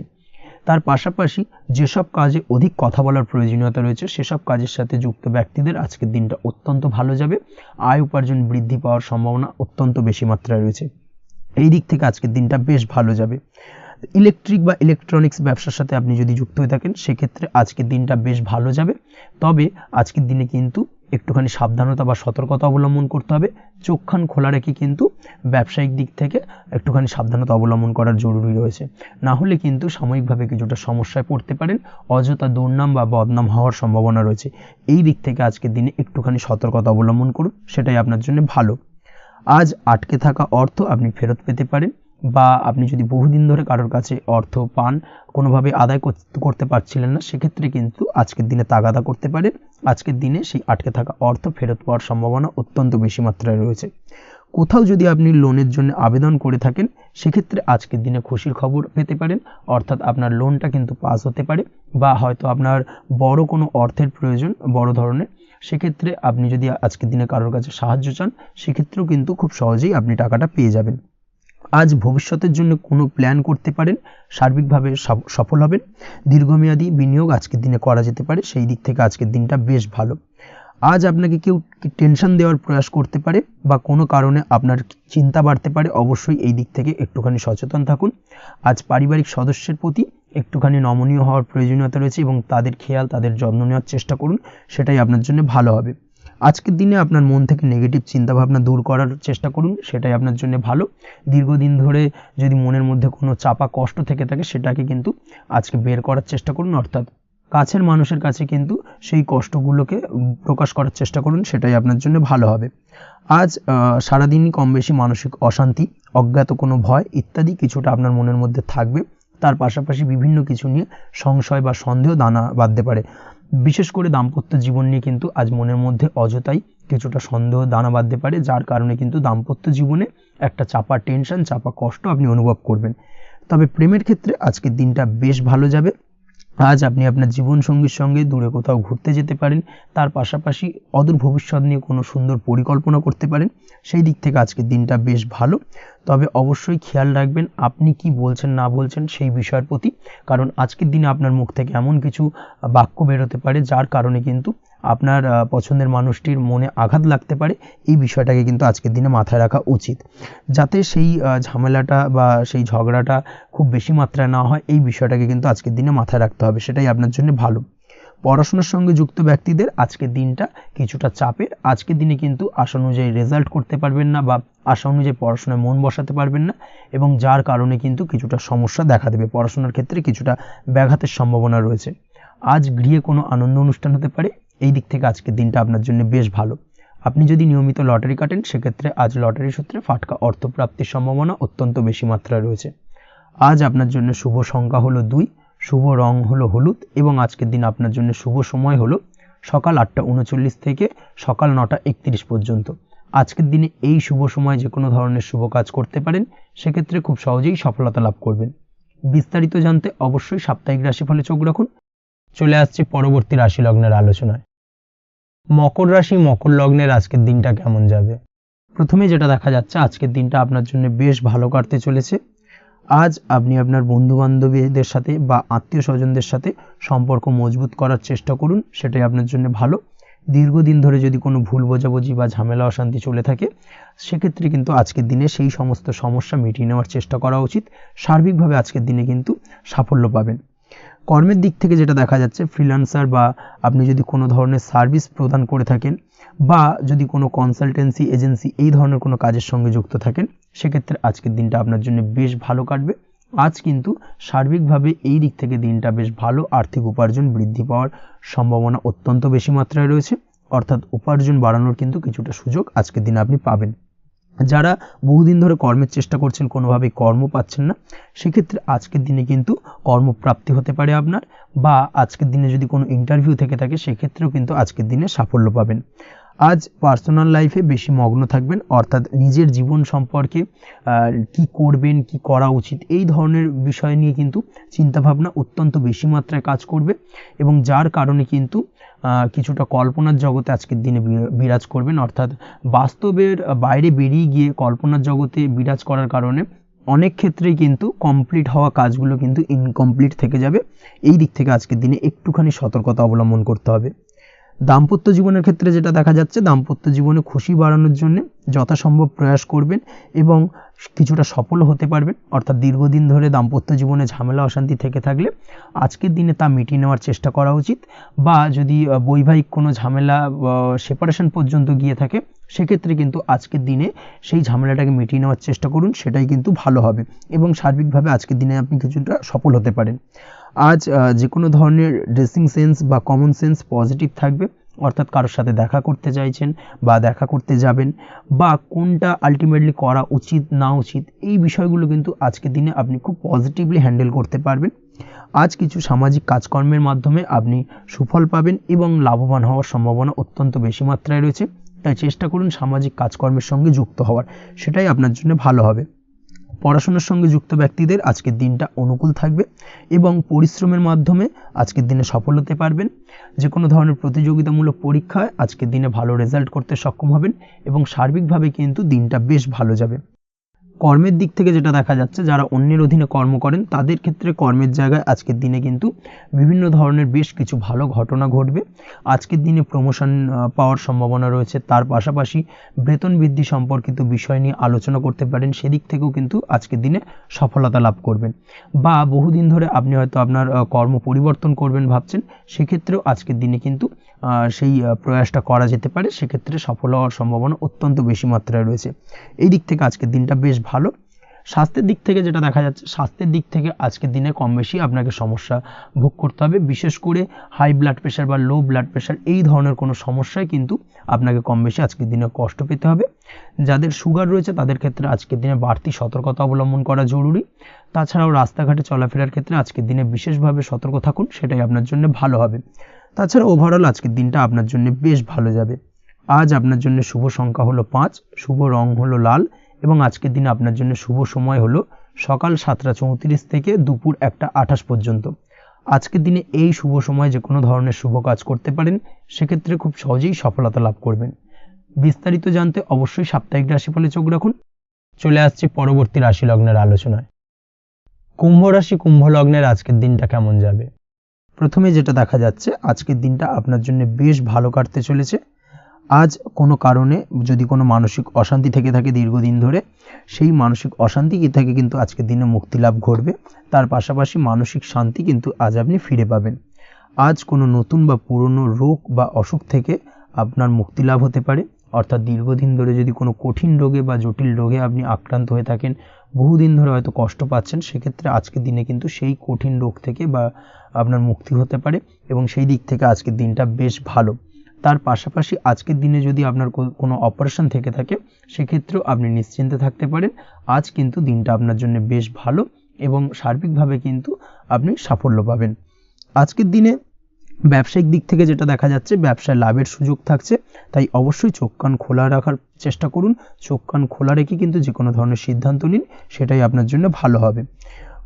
তার পাশাপাশি যেসব কাজে অধিক কথা বলার প্রয়োজনীয়তা রয়েছে, সেসব কাজের সাথে যুক্ত ব্যক্তিদের আজকের দিনটা অত্যন্ত ভালো যাবে। আয় উপার্জন বৃদ্ধি পাওয়ার সম্ভাবনা অত্যন্ত বেশি মাত্রায় রয়েছে, এই দিক থেকে আজকের দিনটা বেশ ভালো যাবে। ইলেকট্রিক বা ইলেকট্রনিক্স ব্যবসার সাথে আপনি যদি যুক্ত হয়ে থাকেন, সেক্ষেত্রে আজকের দিনটা বেশ ভালো যাবে। তবে আজকের দিনে কিন্তু একটুখানি সাবধানতা বা সতর্কতা অবলম্বন করতে হবে। চোখ কান খোলা রেখে কিন্তু ব্যবসায়িক দিক থেকে একটুখানি সাবধানতা অবলম্বন করার জরুরি রয়েছে, না হলে কিন্তু সাময়িকভাবে কিছুটা সমস্যায় পড়তে পারেন, অযথা দুর্নাম বা বদনাম হওয়ার সম্ভাবনা রয়েছে। এই দিক থেকে আজকের দিনে একটুখানি সতর্কতা অবলম্বন করুন, সেটাই আপনার জন্য ভালো। আজ আটকে থাকা অর্থ আপনি ফেরত পেতে পারেন, বা আপনি যদি বহুদিন ধরে কারোর কাছে অর্থ পান, কোনোভাবে আদায় করতে পারছিলেন না, সেক্ষেত্রে কিন্তু আজকের দিনে তাগাদা করতে পারেন। আজকের দিনে সেই আটকে থাকা অর্থ ফেরত পাওয়ার সম্ভাবনা অত্যন্ত বেশি মাত্রায় রয়েছে। কোথাও যদি আপনি লোনের জন্য আবেদন করে থাকেন, সেক্ষেত্রে আজকের দিনে খুশির খবর পেতে পারেন, অর্থাৎ আপনার লোনটা কিন্তু পাস হতে পারে, বা হয়তো আপনার বড় কোনো অর্থের প্রয়োজন বড় ধরনের, সেক্ষেত্রে আপনি যদি আজকের দিনে কারোর কাছে সাহায্য চান সেক্ষেত্রেও কিন্তু খুব সহজেই আপনি টাকাটা পেয়ে যাবেন। আজ ভবিষ্যতের জন্য কোনো প্ল্যান করতে পারেন, সার্বিকভাবে সফল হবেন। দীর্ঘমেয়াদী বিনিয়োগ আজকের দিনে করা যেতে পারে, সেই দিক থেকে আজকের দিনটা বেশ ভালো। আজ আপনাকে কেউ টেনশন দেওয়ার প্রয়াস করতে পারে বা কোনো কারণে আপনার চিন্তা বাড়তে পারে, অবশ্যই এই দিক থেকে একটুখানি সচেতন থাকুন। আজ পারিবারিক সদস্যের প্রতি একটুখানি নমনীয় হওয়ার প্রয়োজনীয়তা রয়েছে এবং তাদের খেয়াল তাদের যত্ন নেওয়ার চেষ্টা করুন, সেটাই আপনার জন্য ভালো হবে। আজকের দিনে আপনার মন থেকে নেগেটিভ চিন্তাভাবনা দূর করার চেষ্টা করুন, সেটাই আপনার জন্য ভালো। দীর্ঘদিন ধরে যদি মনের মধ্যে কোনো চাপা কষ্ট থেকে থাকে সেটাকে কিন্তু আজকে বের করার চেষ্টা করুন, অর্থাৎ কাছের মানুষের কাছে কিন্তু সেই কষ্টগুলোকে প্রকাশ করার চেষ্টা করুন, সেটাই আপনার জন্য ভালো হবে। আজ সারাদিনই কম বেশি মানসিক অশান্তি, অজ্ঞাত কোনো ভয় ইত্যাদি কিছুটা আপনার মনের মধ্যে থাকবে। তার পাশাপাশি বিভিন্ন কিছু নিয়ে সংশয় বা সন্দেহ দানা বাঁধতে পারে। বিশেষ করে দাম্পত্য জীবন নিয়ে কিন্তু আজ মনের মধ্যে অযথাই কিছুটা সন্দেহ দানা বাঁধতে পারে, যার কারণে কিন্তু দাম্পত্য জীবনে একটা চাপা টেনশন, চাপা কষ্ট আপনি অনুভব করবেন। তবে প্রেমের ক্ষেত্রে আজকের দিনটা বেশ ভালো যাবে। আজ আপনি আপনার জীবনসঙ্গীর সঙ্গে দূরে কোথাও ঘুরতে যেতে পারেন, তার পাশাপাশি অদূর ভবিষ্যৎ নিয়ে কোনো সুন্দর পরিকল্পনা করতে পারেন, সেই দিক থেকে আজকের দিনটা বেশ ভালো। তবে অবশ্যই খেয়াল রাখবেন আপনি কি বলছেন না বলছেন সেই বিষয়ের প্রতি, কারণ আজকের দিনে আপনার মুখ থেকে এমন কিছু বাক্য বেরোতে পারে যার কারণে কিন্তু আপনার পছন্দের মানুষটির মনে আঘাত লাগতে পারে। এই বিষয়টাকে কিন্তু আজকের দিনে মাথায় রাখা উচিত, যাতে সেই ঝামেলাটা বা সেই ঝগড়াটা খুব বেশি মাত্রায় না হয়, এই বিষয়টাকে কিন্তু আজকের দিনে মাথায় রাখতে হবে, সেটাই আপনার জন্য ভালো। পড়াশোনার সঙ্গে যুক্ত ব্যক্তিদের আজকের দিনটা কিছুটা চাপের। আজকের দিনে কিন্তু আশা অনুযায়ী রেজাল্ট করতে পারবেন না বা আশা অনুযায়ী পড়াশোনায় মন বসাতে পারবেন না, এবং যার কারণে কিন্তু কিছুটা সমস্যা দেখা দেবে, পড়াশোনার ক্ষেত্রে কিছুটা ব্যাঘাতের সম্ভাবনা রয়েছে। আজ গৃহে কোনো আনন্দ অনুষ্ঠান হতে পারে, এই দিক থেকে আজকের দিনটা আপনার জন্য বেশ ভালো। আপনি যদি নিয়মিত লটারি কাটেন সেক্ষেত্রে আজ লটারি সূত্রে ফাটকা অর্থপ্রাপ্তির সম্ভাবনা অত্যন্ত বেশি মাত্রায় রয়েছে। আজ আপনার জন্য শুভ সংখ্যা হলো 2, শুভ রং হলো হলুদ, এবং আজকের দিন আপনার জন্য শুভ সময় হলো সকাল 8:39 থেকে সকাল 9:31 পর্যন্ত। আজকের দিনে এই শুভ সময় যে কোনো ধরনের শুভ কাজ করতে পারেন, সেক্ষেত্রে খুব সহজেই সফলতা লাভ করবেন। বিস্তারিত জানতে অবশ্যই সাপ্তাহিক রাশিফলে চোখ রাখুন। চলে আসছে পরবর্তী রাশি লগ্নের আলোচনায়। মকর রাশি মকর লগ্নের আজকের দিনটা কেমন যাবে? প্রথমে যেটা দেখা যাচ্ছে আজকের দিনটা আপনার জন্য বেশ ভালো কাটতে চলেছে। আজ আপনি আপনার বন্ধু বান্ধবীদের সাথে বা আত্মীয় স্বজনদের সাথে সম্পর্ক মজবুত করার চেষ্টা করুন, সেটাই আপনার জন্য ভালো। দীর্ঘদিন ধরে যদি কোনো ভুল বোঝাবুঝি বা ঝামেলা অশান্তি চলে থাকে সেক্ষেত্রে কিন্তু আজকের দিনে সেই সমস্ত সমস্যা মিটিয়ে নেওয়ার চেষ্টা করা উচিত। সার্বিকভাবে আজকের দিনে কিন্তু সাফল্য পাবেন। কর্মের দিক থেকে যেটা দেখা যাচ্ছে, ফ্রিল্যান্সার বা আপনি যদি কোনো ধরনের সার্ভিস প্রদান করে থাকেন বা যদি কোনো কনসালটেন্সি এজেন্সি এই ধরনের কোনো কাজের সঙ্গে যুক্ত থাকেন, সেক্ষেত্রে আজকের দিনটা আপনার জন্য বেশ ভালো কাটবে। আজ কিন্তু সার্বিকভাবে এই দিক থেকে দিনটা বেশ ভালো, আর্থিক উপার্জন বৃদ্ধি পাওয়ার সম্ভাবনা অত্যন্ত বেশি মাত্রায় রয়েছে, অর্থাৎ উপার্জন বাড়ানোর কিন্তু কিছুটা সুযোগ আজকের দিনে আপনি পাবেন। যারা বহুদিন ধরে কর্মের চেষ্টা করছেন কোনোভাবেই কর্ম পাচ্ছেন না, সেক্ষেত্রে আজকের দিনে কিন্তু কর্মপ্রাপ্তি হতে পারে আপনার, বা আজকের দিনে যদি কোনো ইন্টারভিউ থেকে থাকে সেক্ষেত্রেও কিন্তু আজকের দিনে সাফল্য পাবেন। আজ পার্সোনাল লাইফে বেশি মগ্ন থাকবেন, অর্থাৎ নিজের জীবন সম্পর্কে কি করবেন কি করা উচিত এই ধরনের বিষয় নিয়ে কিন্তু চিন্তাভাবনা অত্যন্ত বেশি মাত্রায় কাজ করবে, এবং যার কারণে কিন্তু কিছুটা কল্পনার জগতে আজকের দিনে বিরাজ করবেন, অর্থাৎ বাস্তবের বাইরে বেরিয়ে গিয়ে কল্পনার জগতে বিরাজ করার কারণে অনেক ক্ষেত্রেই কিন্তু কমপ্লিট হওয়া কাজগুলো কিন্তু ইনকমপ্লিট থেকে যাবে। এই দিক থেকে আজকের দিনে একটুখানি সতর্কতা অবলম্বন করতে হবে। দাম্পত্য জীবনের ক্ষেত্রে যেটা দেখা যাচ্ছে, দাম্পত্য জীবনে খুশি বাড়ানোর জন্য যথাসম্ভব প্রয়াস করবেন এবং কিছুটা সফল হতে পারবেন, অর্থাৎ দীর্ঘদিন ধরে দাম্পত্য জীবনে ঝামেলা অশান্তি থেকে থাকলে আজকের দিনে তা মিটিয়ে নেওয়ার চেষ্টা করা উচিত, বা যদি বৈবাহিক কোনো ঝামেলা সেপারেশন পর্যন্ত গিয়ে থাকে সেক্ষেত্রে কিন্তু আজকের দিনে সেই ঝামেলাটাকে মিটিয়ে নেওয়ার চেষ্টা করুন, সেটাই কিন্তু ভালো হবে এবং সার্বিকভাবে আজকের দিনে আপনি কিছুটা সফল হতে পারেন। আজ যে কোনো ধরনের ড্রেসিং সেন্স বা কমন সেন্স পজিটিভ থাকবে, অর্থাৎ কারোর সাথে দেখা করতে চাইছেন বা দেখা করতে যাবেন, বা কোনটা আলটিমেটলি করা উচিত না উচিত এই বিষয়গুলো কিন্তু আজকের দিনে আপনি খুব পজিটিভলি হ্যান্ডেল করতে পারবেন। আজ কিছু সামাজিক কাজকর্মের মাধ্যমে আপনি সুফল পাবেন এবং লাভবান হওয়ার সম্ভাবনা অত্যন্ত বেশি মাত্রায় রয়েছে, তাই চেষ্টা করুন সামাজিক কাজকর্মের সঙ্গে যুক্ত হওয়ার, সেটাই আপনার জন্য ভালো হবে। পড়াশোনার সঙ্গে যুক্ত ব্যক্তিদের আজকের দিনটা অনুকূল থাকবে এবং পরিশ্রমের মাধ্যমে আজকের দিনে সফল হতে পারবেন। যে কোনো ধরনের প্রতিযোগিতামূলক পরীক্ষায় আজকের দিনে ভালো রেজাল্ট করতে সক্ষম হবেন এবং সার্বিকভাবে কিন্তু দিনটা বেশ ভালো যাবে। কর্মের দিক থেকে যেটা দেখা যাচ্ছে, যারা অন্যের অধীনে কর্ম করেন তাদের ক্ষেত্রে কর্মের জায়গায় আজকের দিনে কিন্তু বিভিন্ন ধরনের বেশ কিছু ভালো ঘটনা ঘটবে। আজকের দিনে প্রমোশন পাওয়ার সম্ভাবনা রয়েছে। তার পাশাপাশি বেতন বৃদ্ধি সম্পর্কিত বিষয় নিয়ে আলোচনা করতে পারেন, সেদিক থেকেও কিন্তু আজকের দিনে সফলতা লাভ করবেন। বা বহুদিন ধরে আপনি হয়তো আপনার কর্ম পরিবর্তন করবেন ভাবছেন, সেক্ষেত্রেও আজকের দিনে কিন্তু সেই প্রয়াসটা করা যেতে পারে। সেক্ষেত্রে সফল হওয়ার সম্ভাবনা অত্যন্ত বেশি মাত্রায় রয়েছে। এই দিক থেকে আজকের দিনটা বেশ ভালো। স্বাস্থ্যের দিক থেকে যেটা দেখা যাচ্ছে, স্বাস্থ্যের দিক থেকে আজকের দিনে কম বেশি আপনাকে সমস্যা ভোগ করতে হবে। বিশেষ করে হাই ব্লাড প্রেশার বা লো ব্লাড প্রেশার এই ধরনের কোনো সমস্যায় কিন্তু আপনাকে কম বেশি আজকের দিনে কষ্ট পেতে হবে। যাদের সুগার রয়েছে তাদের ক্ষেত্রে আজকের দিনে বাড়তি সতর্কতা অবলম্বন করা জরুরি। তাছাড়াও রাস্তাঘাটে চলাফেরার ক্ষেত্রে আজকের দিনে বিশেষভাবে সতর্ক থাকুন, সেটাই আপনার জন্য ভালো হবে। তাছাড়া ওভারঅল আজকের দিনটা আপনার জন্য বেশ ভালো যাবে। আজ আপনার জন্য শুভ সংখ্যা হলো 5, শুভ রং হলো লাল এবং আজকের দিনে আপনার জন্য শুভ সময় হলো সকাল 7টা 34 থেকে দুপুর 1টা 28 পর্যন্ত। আজকের দিনে এই শুভ সময় যে কোনো ধরনের শুভ কাজ করতে পারেন, সেক্ষেত্রে খুব সহজেই সফলতা লাভ করবেন। বিস্তারিত জানতে অবশ্যই সাপ্তাহিক রাশিফলে চোখ রাখুন। চলে আসছে পরবর্তী রাশি লগ্নের আলোচনায়। কুম্ভ রাশি কুম্ভ লগ্নের আজকের দিনটা কেমন যাবে? প্রথমে যেটা দেখা যাচ্ছে, আজকের দিনটা আপনার জন্য বেশ ভালো কাটতে চলেছে। আজ কোনো কারণে যদি কোনো মানসিক অশান্তি থেকে থাকে দীর্ঘদিন ধরে, সেই মানসিক অশান্তি থেকে কিন্তু আজকের দিনে মুক্তি লাভ ঘটবে। তার পাশাপাশি মানসিক শান্তি কিন্তু আজ আপনি ফিরে পাবেন। আজ কোনো নতুন বা পুরনো রোগ বা অসুখ থেকে আপনার মুক্তি লাভ হতে পারে। অর্থাৎ দীর্ঘদিন ধরে যদি কোনো কঠিন রোগে বা জটিল রোগে আপনি আক্রান্ত হয়ে থাকেন, বহুদিন ধরে হয়তো কষ্ট পাচ্ছেন, সেক্ষেত্রে আজকের দিনে কিন্তু সেই কঠিন রোগ থেকে বা আপনার মুক্তি হতে পারে এবং সেই দিক থেকে আজকের দিনটা বেশ ভালো। তার পাশাপাশি আজকের দিনে যদি আপনার কোনো অপারেশন থেকে থাকে, সেক্ষেত্রেও আপনি নিশ্চিন্তে থাকতে পারেন। আজ কিন্তু দিনটা আপনার জন্য বেশ ভালো এবং সার্বিকভাবে কিন্তু আপনি সাফল্য পাবেন। আজকের দিনে ব্যবসায়িক দিক থেকে যেটা দেখা যাচ্ছে, ব্যবসায় লাভের সুযোগ থাকছে, তাই অবশ্যই চোখ কান খোলা রাখার চেষ্টা করুন। চোখ কান খোলা রেখে কিন্তু যে কোনো ধরনের সিদ্ধান্ত নিন, সেটাই আপনার জন্য ভালো হবে।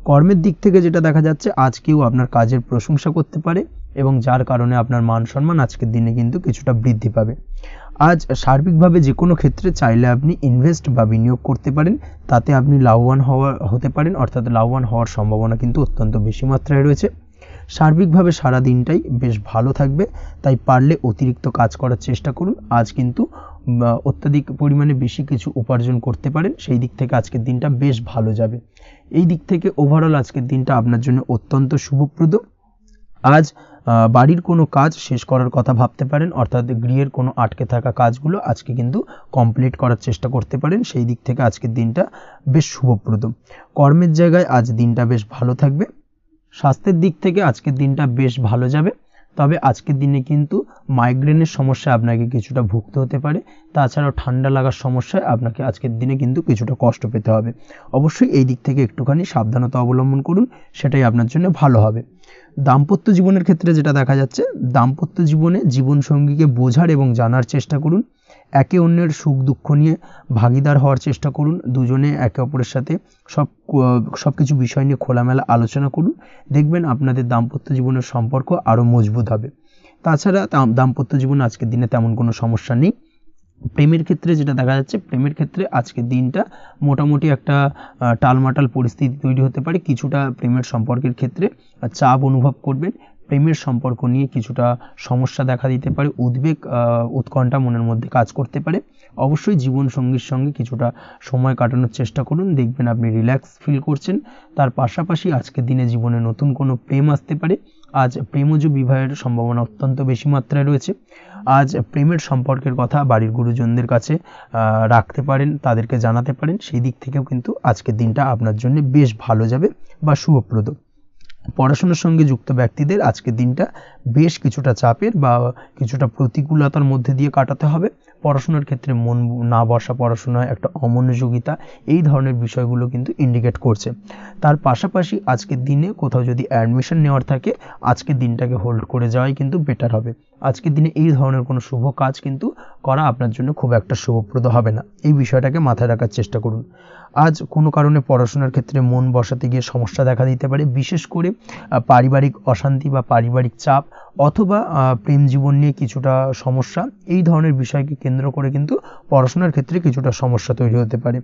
কর্মের দিক থেকে যেটা দেখা যাচ্ছে, আজ কেউ আপনার কাজের প্রশংসা করতে পারে এবং যার কারণে আপনার মান সম্মান আজকের দিনে কিন্তু কিছুটা বৃদ্ধি পাবে। আজ সার্বিকভাবে যে কোনো ক্ষেত্রে চাইলে আপনি ইনভেস্ট বা বিনিয়োগ করতে পারেন, তাতে আপনি লাভবান হতে পারেন। অর্থাৎ লাভবান হওয়ার সম্ভাবনা কিন্তু অত্যন্ত বেশি মাত্রায় রয়েছে। সার্বিকভাবে সারা দিনটাই বেশ ভালো থাকবে, তাই পারলে অতিরিক্ত কাজ করার চেষ্টা করুন। আজ কিন্তু অত্যাধিক পরিমাণে বেশি কিছু উপার্জন করতে পারেন, সেই দিক থেকে আজকের দিনটা বেশ ভালো যাবে। এই দিক থেকে ওভারঅল আজকের দিনটা আপনার জন্য অত্যন্ত শুভপ্রদ। আজ বাড়ির কোনো কাজ শেষ করার কথা ভাবতে পারেন, অর্থাৎ গৃহের কোনো আটকে থাকা কাজগুলো আজকে কিন্তু কমপ্লিট করার চেষ্টা করতে পারেন। সেই দিক থেকে আজকের দিনটা বেশ শুভপ্রদ। কর্মের জায়গায় আজ দিনটা বেশ ভালো থাকবে। স্বাস্থ্যের দিক থেকে আজকের দিনটা বেশ ভালো যাবে, তবে আজকের দিনে কিন্তু মাইগ্রেনের সমস্যা আপনাকে কিছুটা ভুগতে হতে পারে। তাছাড়াও ঠান্ডা লাগার সমস্যায় আপনাকে আজকের দিনে কিন্তু কিছুটা কষ্ট পেতে হবে। অবশ্যই এই দিক থেকে একটুখানি সাবধানতা অবলম্বন করুন, সেটাই আপনার জন্য ভালো হবে। দাম্পত্য জীবনের ক্ষেত্রে যেটা দেখা যাচ্ছে, দাম্পত্য জীবনে জীবনসঙ্গীকে বোঝার এবং জানার চেষ্টা করুন। একে অন্যের সুখ দুঃখ নিয়ে ভাগিদার হওয়ার চেষ্টা করুন। দুজনে একে অপরের সাথে সব কিছু বিষয় নিয়ে খোলামেলা আলোচনা করুন। দেখবেন আপনাদের দাম্পত্য জীবনের সম্পর্ক আরও মজবুত হবে। তাছাড়া দাম্পত্য জীবনে আজকের দিনে তেমন কোনো সমস্যা নেই। প্রেমের ক্ষেত্রে যেটা দেখা যাচ্ছে, প্রেমের ক্ষেত্রে আজকের দিনটা মোটামুটি একটা টালমাটাল পরিস্থিতি তৈরি হতে পারে। কিছুটা প্রেমের সম্পর্কের ক্ষেত্রে চাপ অনুভব করবেন। প্রেমের সম্পর্ক নিয়ে কিছুটা সমস্যা দেখা দিতে পারে, উদ্বেগ উৎকণ্ঠা মনের মধ্যে কাজ করতে পারে। অবশ্যই জীবনসঙ্গীর সঙ্গে কিছুটা সময় কাটানোর চেষ্টা করুন, দেখবেন আপনি রিল্যাক্স ফিল করছেন। তার পাশাপাশি আজকের দিনে জীবনে নতুন কোনো প্রেম আসতে পারে। আজ প্রেমজ বিবাহের সম্ভাবনা অত্যন্ত বেশি মাত্রায় রয়েছে। আজ প্রেমের সম্পর্কের কথা বাড়ির গুরুজনদের কাছে রাখতে পারেন, তাদেরকে জানাতে পারেন। সেই দিক থেকেও কিন্তু আজকের দিনটা আপনার জন্য বেশ ভালো যাবে বা শুভপ্রদ। পড়াশোনার সঙ্গে যুক্ত ব্যক্তিদের আজকের দিনটা বেশ কিছুটা চাপের বা কিছুটা প্রতিকূলতার মধ্যে দিয়ে কাটাতে হবে। পড়াশোনার ক্ষেত্রে মন না বসা, পড়াশোনায় একটা অমনোযোগিতা, এই ধরনের বিষয়গুলো কিন্তু ইন্ডিকেট করছে। তার পাশাপাশি আজকের দিনে কোথাও যদি অ্যাডমিশন নেওয়ার থাকে, আজকের দিনটাকে হোল্ড করে যাওয়াই কিন্তু বেটার হবে। আজকের দিনে এই ধরনের কোনো শুভ কাজ কিন্তু করা আপনার জন্য খুব একটা শুভপ্রদ হবে না। এই বিষয়টাকে মাথায় রাখার চেষ্টা করুন। আজ কোনো কারণে পড়াশোনার ক্ষেত্রে মন বসাতে গিয়ে সমস্যা দেখা দিতে পারে, বিশেষ করে পারিবারিক অশান্তি বা পারিবারিক চাপ অথবা প্রেম জীবন নিয়ে কিছুটা সমস্যা, এই ধরনের বিষয়কে কেন্দ্র করে কিন্তু পড়াশোনার ক্ষেত্রে কিছুটা সমস্যা তৈরি হতে পারে।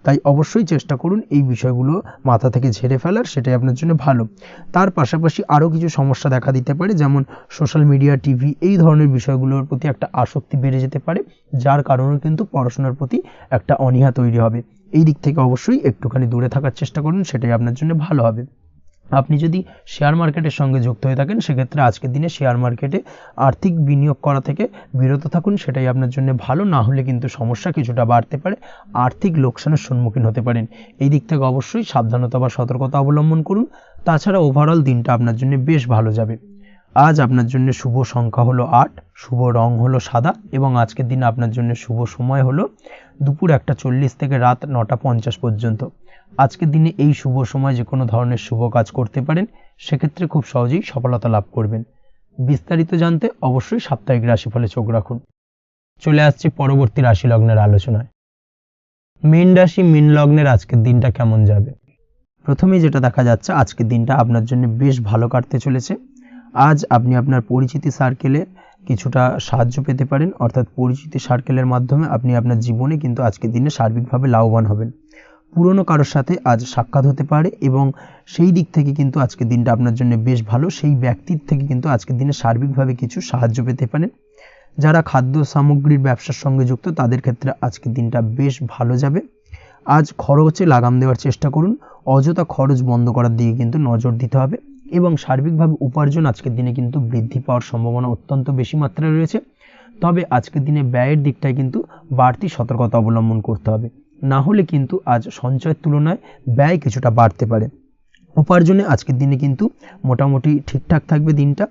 তাই অবশ্যই চেষ্টা করুন এই বিষয়গুলো মাথা থেকে ঝেড়ে ফেলার, সেটাই আপনার জন্য ভালো। তার পাশাপাশি আরও কিছু সমস্যা দেখা দিতে পারে, যেমন সোশ্যাল মিডিয়া, টিভি এই ধরনের বিষয়গুলোর প্রতি একটা আসক্তি বেড়ে যেতে পারে, যার কারণে কিন্তু পড়াশোনার প্রতি একটা অনীহা তৈরি হবে। এই দিক থেকে অবশ্যই একটুখানি দূরে থাকার চেষ্টা করুন, সেটাই আপনার জন্য ভালো হবে। আপনি যদি শেয়ার মার্কেটের সঙ্গে যুক্ত হয়ে থাকেন, সেক্ষেত্রে আজকের দিনে শেয়ার মার্কেটে আর্থিক বিনিয়োগ করা থেকে বিরত থাকুন, সেটাই আপনার জন্য ভালো। না হলে কিন্তু সমস্যা কিছুটা বাড়তে পারে, আর্থিক লোকসানের সম্মুখীন হতে পারেন। এই দিক থেকে অবশ্যই সাবধানতা বা সতর্কতা অবলম্বন করুন। তাছাড়া ওভারঅল দিনটা আপনার জন্য বেশ ভালো যাবে। আজ আপনার জন্য শুভ সংখ্যা হলো 8, শুভ রং হলো সাদা এবং আজকের দিনে আপনার জন্য শুভ সময় হলো দুপুর 1:40 থেকে রাত 9:50 পর্যন্ত। আজকের দিনে এই শুভ সময় যে কোনো ধরনের শুভ কাজ করতে পারেন, সেক্ষেত্রে খুব সহজেই সফলতা লাভ করবেন। বিস্তারিত জানতে অবশ্যই সাপ্তাহিক রাশিফলে চোখ রাখুন। চলে আসছি পরবর্তী রাশি লগ্নের আলোচনায়। মীন রাশি, মীন লগ্নের আজকের দিনটা কেমন যাবে? প্রথমেই যেটা দেখা যাচ্ছে, আজকের দিনটা আপনার জন্য বেশ ভালো কাটতে চলেছে। আজ আপনি আপনার পরিচিতি সার্কেলে কিছুটা সাহায্য পেতে পারেন, অর্থাৎ পরিচিতি সার্কেলের মাধ্যমে আপনি আপনার জীবনে কিন্তু আজকের দিনে সার্বিকভাবে লাভবান হবেন। পুরনো কারোর সাথে আজ সাক্ষাৎ হতে পারে এবং সেই দিক থেকে কিন্তু আজকের দিনটা আপনার জন্য বেশ ভালো। সেই ব্যক্তির থেকে কিন্তু আজকের দিনে সার্বিকভাবে কিছু সাহায্য পেতে পারেন। যারা খাদ্য সামগ্রীর ব্যবসার সঙ্গে যুক্ত, তাদের ক্ষেত্রে আজকের দিনটা বেশ ভালো যাবে। আজ খরচে লাগাম দেওয়ার চেষ্টা করুন, অযথা খরচ বন্ধ করার দিকে কিন্তু নজর দিতে হবে এবং সার্বিকভাবে উপার্জন আজকের দিনে কিন্তু বৃদ্ধি পাওয়ার সম্ভাবনা অত্যন্ত বেশি মাত্রায় রয়েছে। তবে আজকের দিনে ব্যয়ের দিকটায় কিন্তু বাড়তি সতর্কতা অবলম্বন করতে হবে, না হলে কিন্তু আজ সঞ্চয়ের তুলনায় ব্যয় কিছুটা বাড়তে পারে। উপার্জনে আজকের দিনে কিন্তু মোটামুটি ঠিকঠাক থাকবে দিনটা।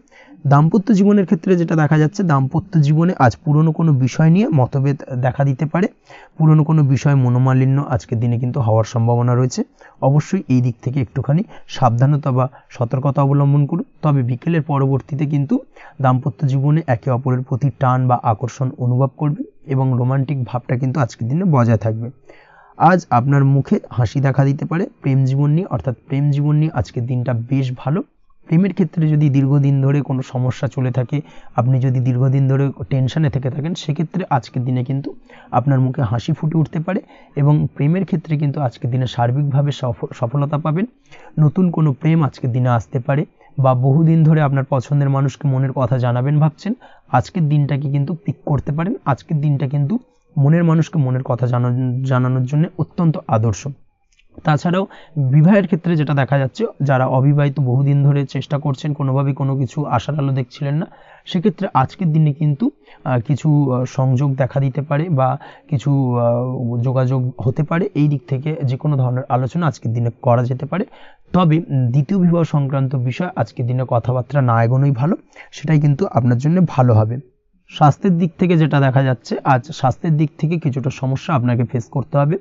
দাম্পত্য জীবনের ক্ষেত্রে যেটা দেখা যাচ্ছে, দাম্পত্য জীবনে আজ পুরনো কোনো বিষয় নিয়ে মতভেদ দেখা দিতে পারে, পুরনো কোনো বিষয় মনোমালিন্য আজকের দিনে কিন্তু হওয়ার সম্ভাবনা রয়েছে। অবশ্যই এই দিক থেকে একটুখানি সাবধানতা বা সতর্কতা অবলম্বন করুন। তবে বিকেলের পরবর্তীতে কিন্তু দাম্পত্য জীবনে একে অপরের প্রতি টান বা আকর্ষণ অনুভব করবে এবং রোমান্টিক ভাবটা কিন্তু আজকের দিনে বজায় থাকবে। আজ আপনার মুখে হাসি দেখা দিতে পারে। প্রেম জীবন নিয়ে, অর্থাৎ প্রেম জীবন নিয়ে আজকের দিনটা বেশ ভালো। প্রেমের ক্ষেত্রে যদি দীর্ঘদিন ধরে কোনো সমস্যা চলে থাকে, আপনি যদি দীর্ঘদিন ধরে টেনশনে থেকে থাকেন, সেক্ষেত্রে আজকের দিনে কিন্তু আপনার মুখে হাসি ফুটে উঠতে পারে এবং প্রেমের ক্ষেত্রে কিন্তু আজকের দিনে সার্বিকভাবে সফলতা পাবেন। নতুন কোনো প্রেম আজকের দিনে আসতে পারে বা বহুদিন ধরে আপনার পছন্দের মানুষকে মনের কথা জানাবেন ভাবছেন, আজকের দিনটাকে কিন্তু পিক করতে পারেন। আজকের দিনটা কিন্তু মনের মানুষকে মনের কথা জানানোর জন্য অত্যন্ত আদর্শ। তাছাড়াও বিবাহের ক্ষেত্রে যেটা দেখা যাচ্ছে, যারা অবিবাহিত বহুদিন ধরে চেষ্টা করছেন, কোনোভাবে কোনো কিছু আশার আলো দেখছিলেন না, সেক্ষেত্রে আজকের দিনে কিন্তু কিছু সংযোগ দেখা দিতে পারে বা কিছু যোগাযোগ হতে পারে। এই দিক থেকে যে কোনো ধরনের আলোচনা আজকের দিনে করা যেতে পারে। তবে দ্বিতীয় বিবাহ সংক্রান্ত বিষয় আজকের দিনে কথাবার্তা না এগোনোই ভালো, সেটাই কিন্তু আপনার জন্য ভালো হবে। স্বাস্থ্যের দিক থেকে যেটা দেখা যাচ্ছে, আজ স্বাস্থ্যের দিক থেকে কিছুটা সমস্যা আপনাকে ফেস করতে হবে,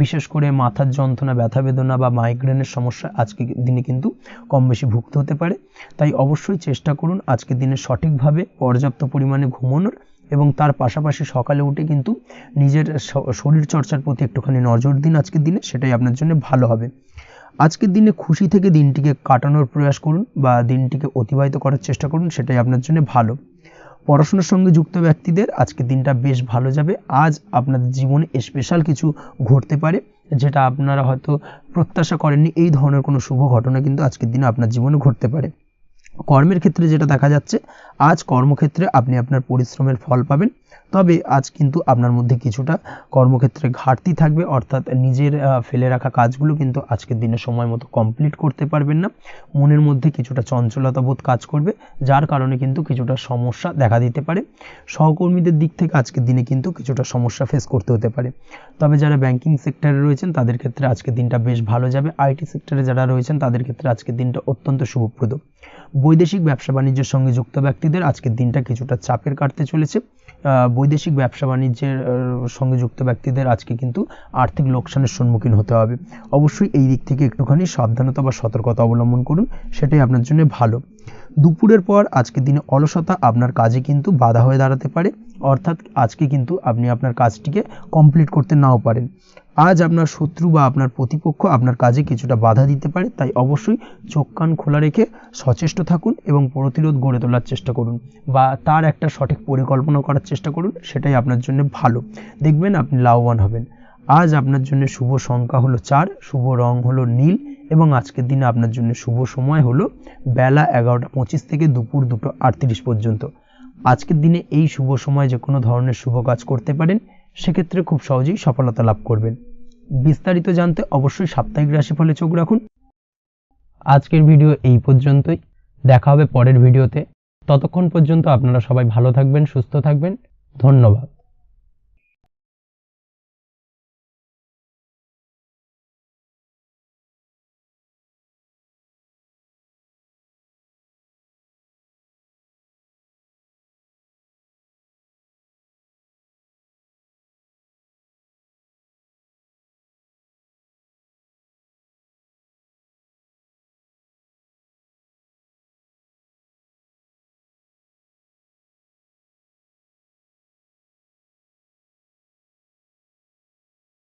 বিশেষ করে মাথার যন্ত্রণা, ব্যথা বেদনা বা মাইগ্রেনের সমস্যা আজকের দিনে কিন্তু কম বেশি ভুগতে হতে পারে। তাই অবশ্যই চেষ্টা করুন আজকের দিনে সঠিকভাবে পর্যাপ্ত পরিমাণে ঘুমানোর এবং তার পাশাপাশি সকালে উঠে কিন্তু নিজের শরীর চর্চার প্রতি একটুখানি নজর দিন আজকের দিনে, সেটাই আপনার জন্য ভালো হবে। আজকের দিনে খুশি থেকে দিনটিকে কাটানোর প্রয়াস করুন বা দিনটিকে অতিবাহিত করার চেষ্টা করুন, সেটাই আপনার জন্য ভালো। পড়াশোনার সঙ্গে যুক্ত ব্যক্তিদের আজকের দিনটা বেশ ভালো যাবে। আজ আপনাদের জীবনে স্পেশাল কিছু ঘটতে পারে, যেটা আপনারা হয়তো প্রত্যাশা করেননি। এই ধরনের কোনো শুভ ঘটনা কিন্তু আজকের দিনে আপনার জীবনে ঘটতে পারে। কর্মের ক্ষেত্রে যেটা দেখা যাচ্ছে, আজ কর্মক্ষেত্রে আপনি আপনার পরিশ্রমের ফল পাবেন। তবে আজ কিন্তু আপনার মধ্যে কিছুটা কর্মক্ষেত্রে ঘাটতি থাকবে, অর্থাৎ নিজের ফেলে রাখা কাজগুলো কিন্তু আজকের দিনে সময় মতো কমপ্লিট করতে পারবেন না। মনের মধ্যে কিছুটা চঞ্চলতা বোধ কাজ করবে, যার কারণে কিন্তু কিছুটা সমস্যা দেখা দিতে পারে। সহকর্মীদের দিক থেকে আজকের দিনে কিন্তু কিছুটা সমস্যা ফেস করতে হতে পারে। তবে যারা ব্যাংকিং সেক্টরে রয়েছেন, তাদের ক্ষেত্রে আজকের দিনটা বেশ ভালো যাবে। আইটি সেক্টরে যারা রয়েছেন, তাদের ক্ষেত্রে আজকের দিনটা অত্যন্ত শুভপ্রদ। বৈদেশিক ব্যবসা বাণিজ্যের সঙ্গে যুক্ত ব্যক্তিদের আজকের দিনটা কিছুটা চাপের কাটতে চলেছে। বৈদেশিক ব্যবসা বাণিজ্যের সঙ্গে যুক্ত ব্যক্তিদের আজকে কিন্তু আর্থিক লোকসানের সম্মুখীন হতে হবে। অবশ্যই এই দিক থেকে একটুখানি সাবধানতা বা সতর্কতা অবলম্বন করুন, সেটাই আপনার জন্য ভালো। দুপুরের পর আজকের দিনে অলসতা আপনার কাজে কিন্তু বাধা হয়ে দাঁড়াতে পারে, অর্থাৎ আজকে কিন্তু আপনি আপনার কাজটিকে কমপ্লিট করতে নাও পারেন। আজ আপনার শত্রু বা আপনার প্রতিপক্ষ আপনার কাজে কিছুটা বাধা দিতে পারে, তাই অবশ্যই চোখ কান খোলা রেখে সচেষ্ট থাকুন এবং প্রতিরোধ গড়ে তোলার চেষ্টা করুন বা তার একটা সঠিক পরিকল্পনা করার চেষ্টা করুন, সেটাই আপনার জন্য ভালো। দেখবেন আপনি লাভবান হবেন। আজ আপনার জন্য শুভ সংখ্যা হলো 4, শুভ রং হলো নীল এবং আজকের দিনে আপনার জন্য শুভ সময় হলো বেলা 11:25 থেকে দুপুর 2:38 পর্যন্ত। আজকের দিনে এই শুভ সময় যে কোনো ধরনের শুভ কাজ করতে পারেন, সেক্ষেত্রে খুব সহজেই সফলতা লাভ করবেন। বিস্তারিত জানতে অবশ্যই সাপ্তাহিক রাশিফলে চোখ রাখুন। আজকের ভিডিও এই পর্যন্তই, দেখা হবে পরের ভিডিওতে। ততক্ষণ পর্যন্ত আপনারা সবাই ভালো থাকবেন, সুস্থ থাকবেন। ধন্যবাদ।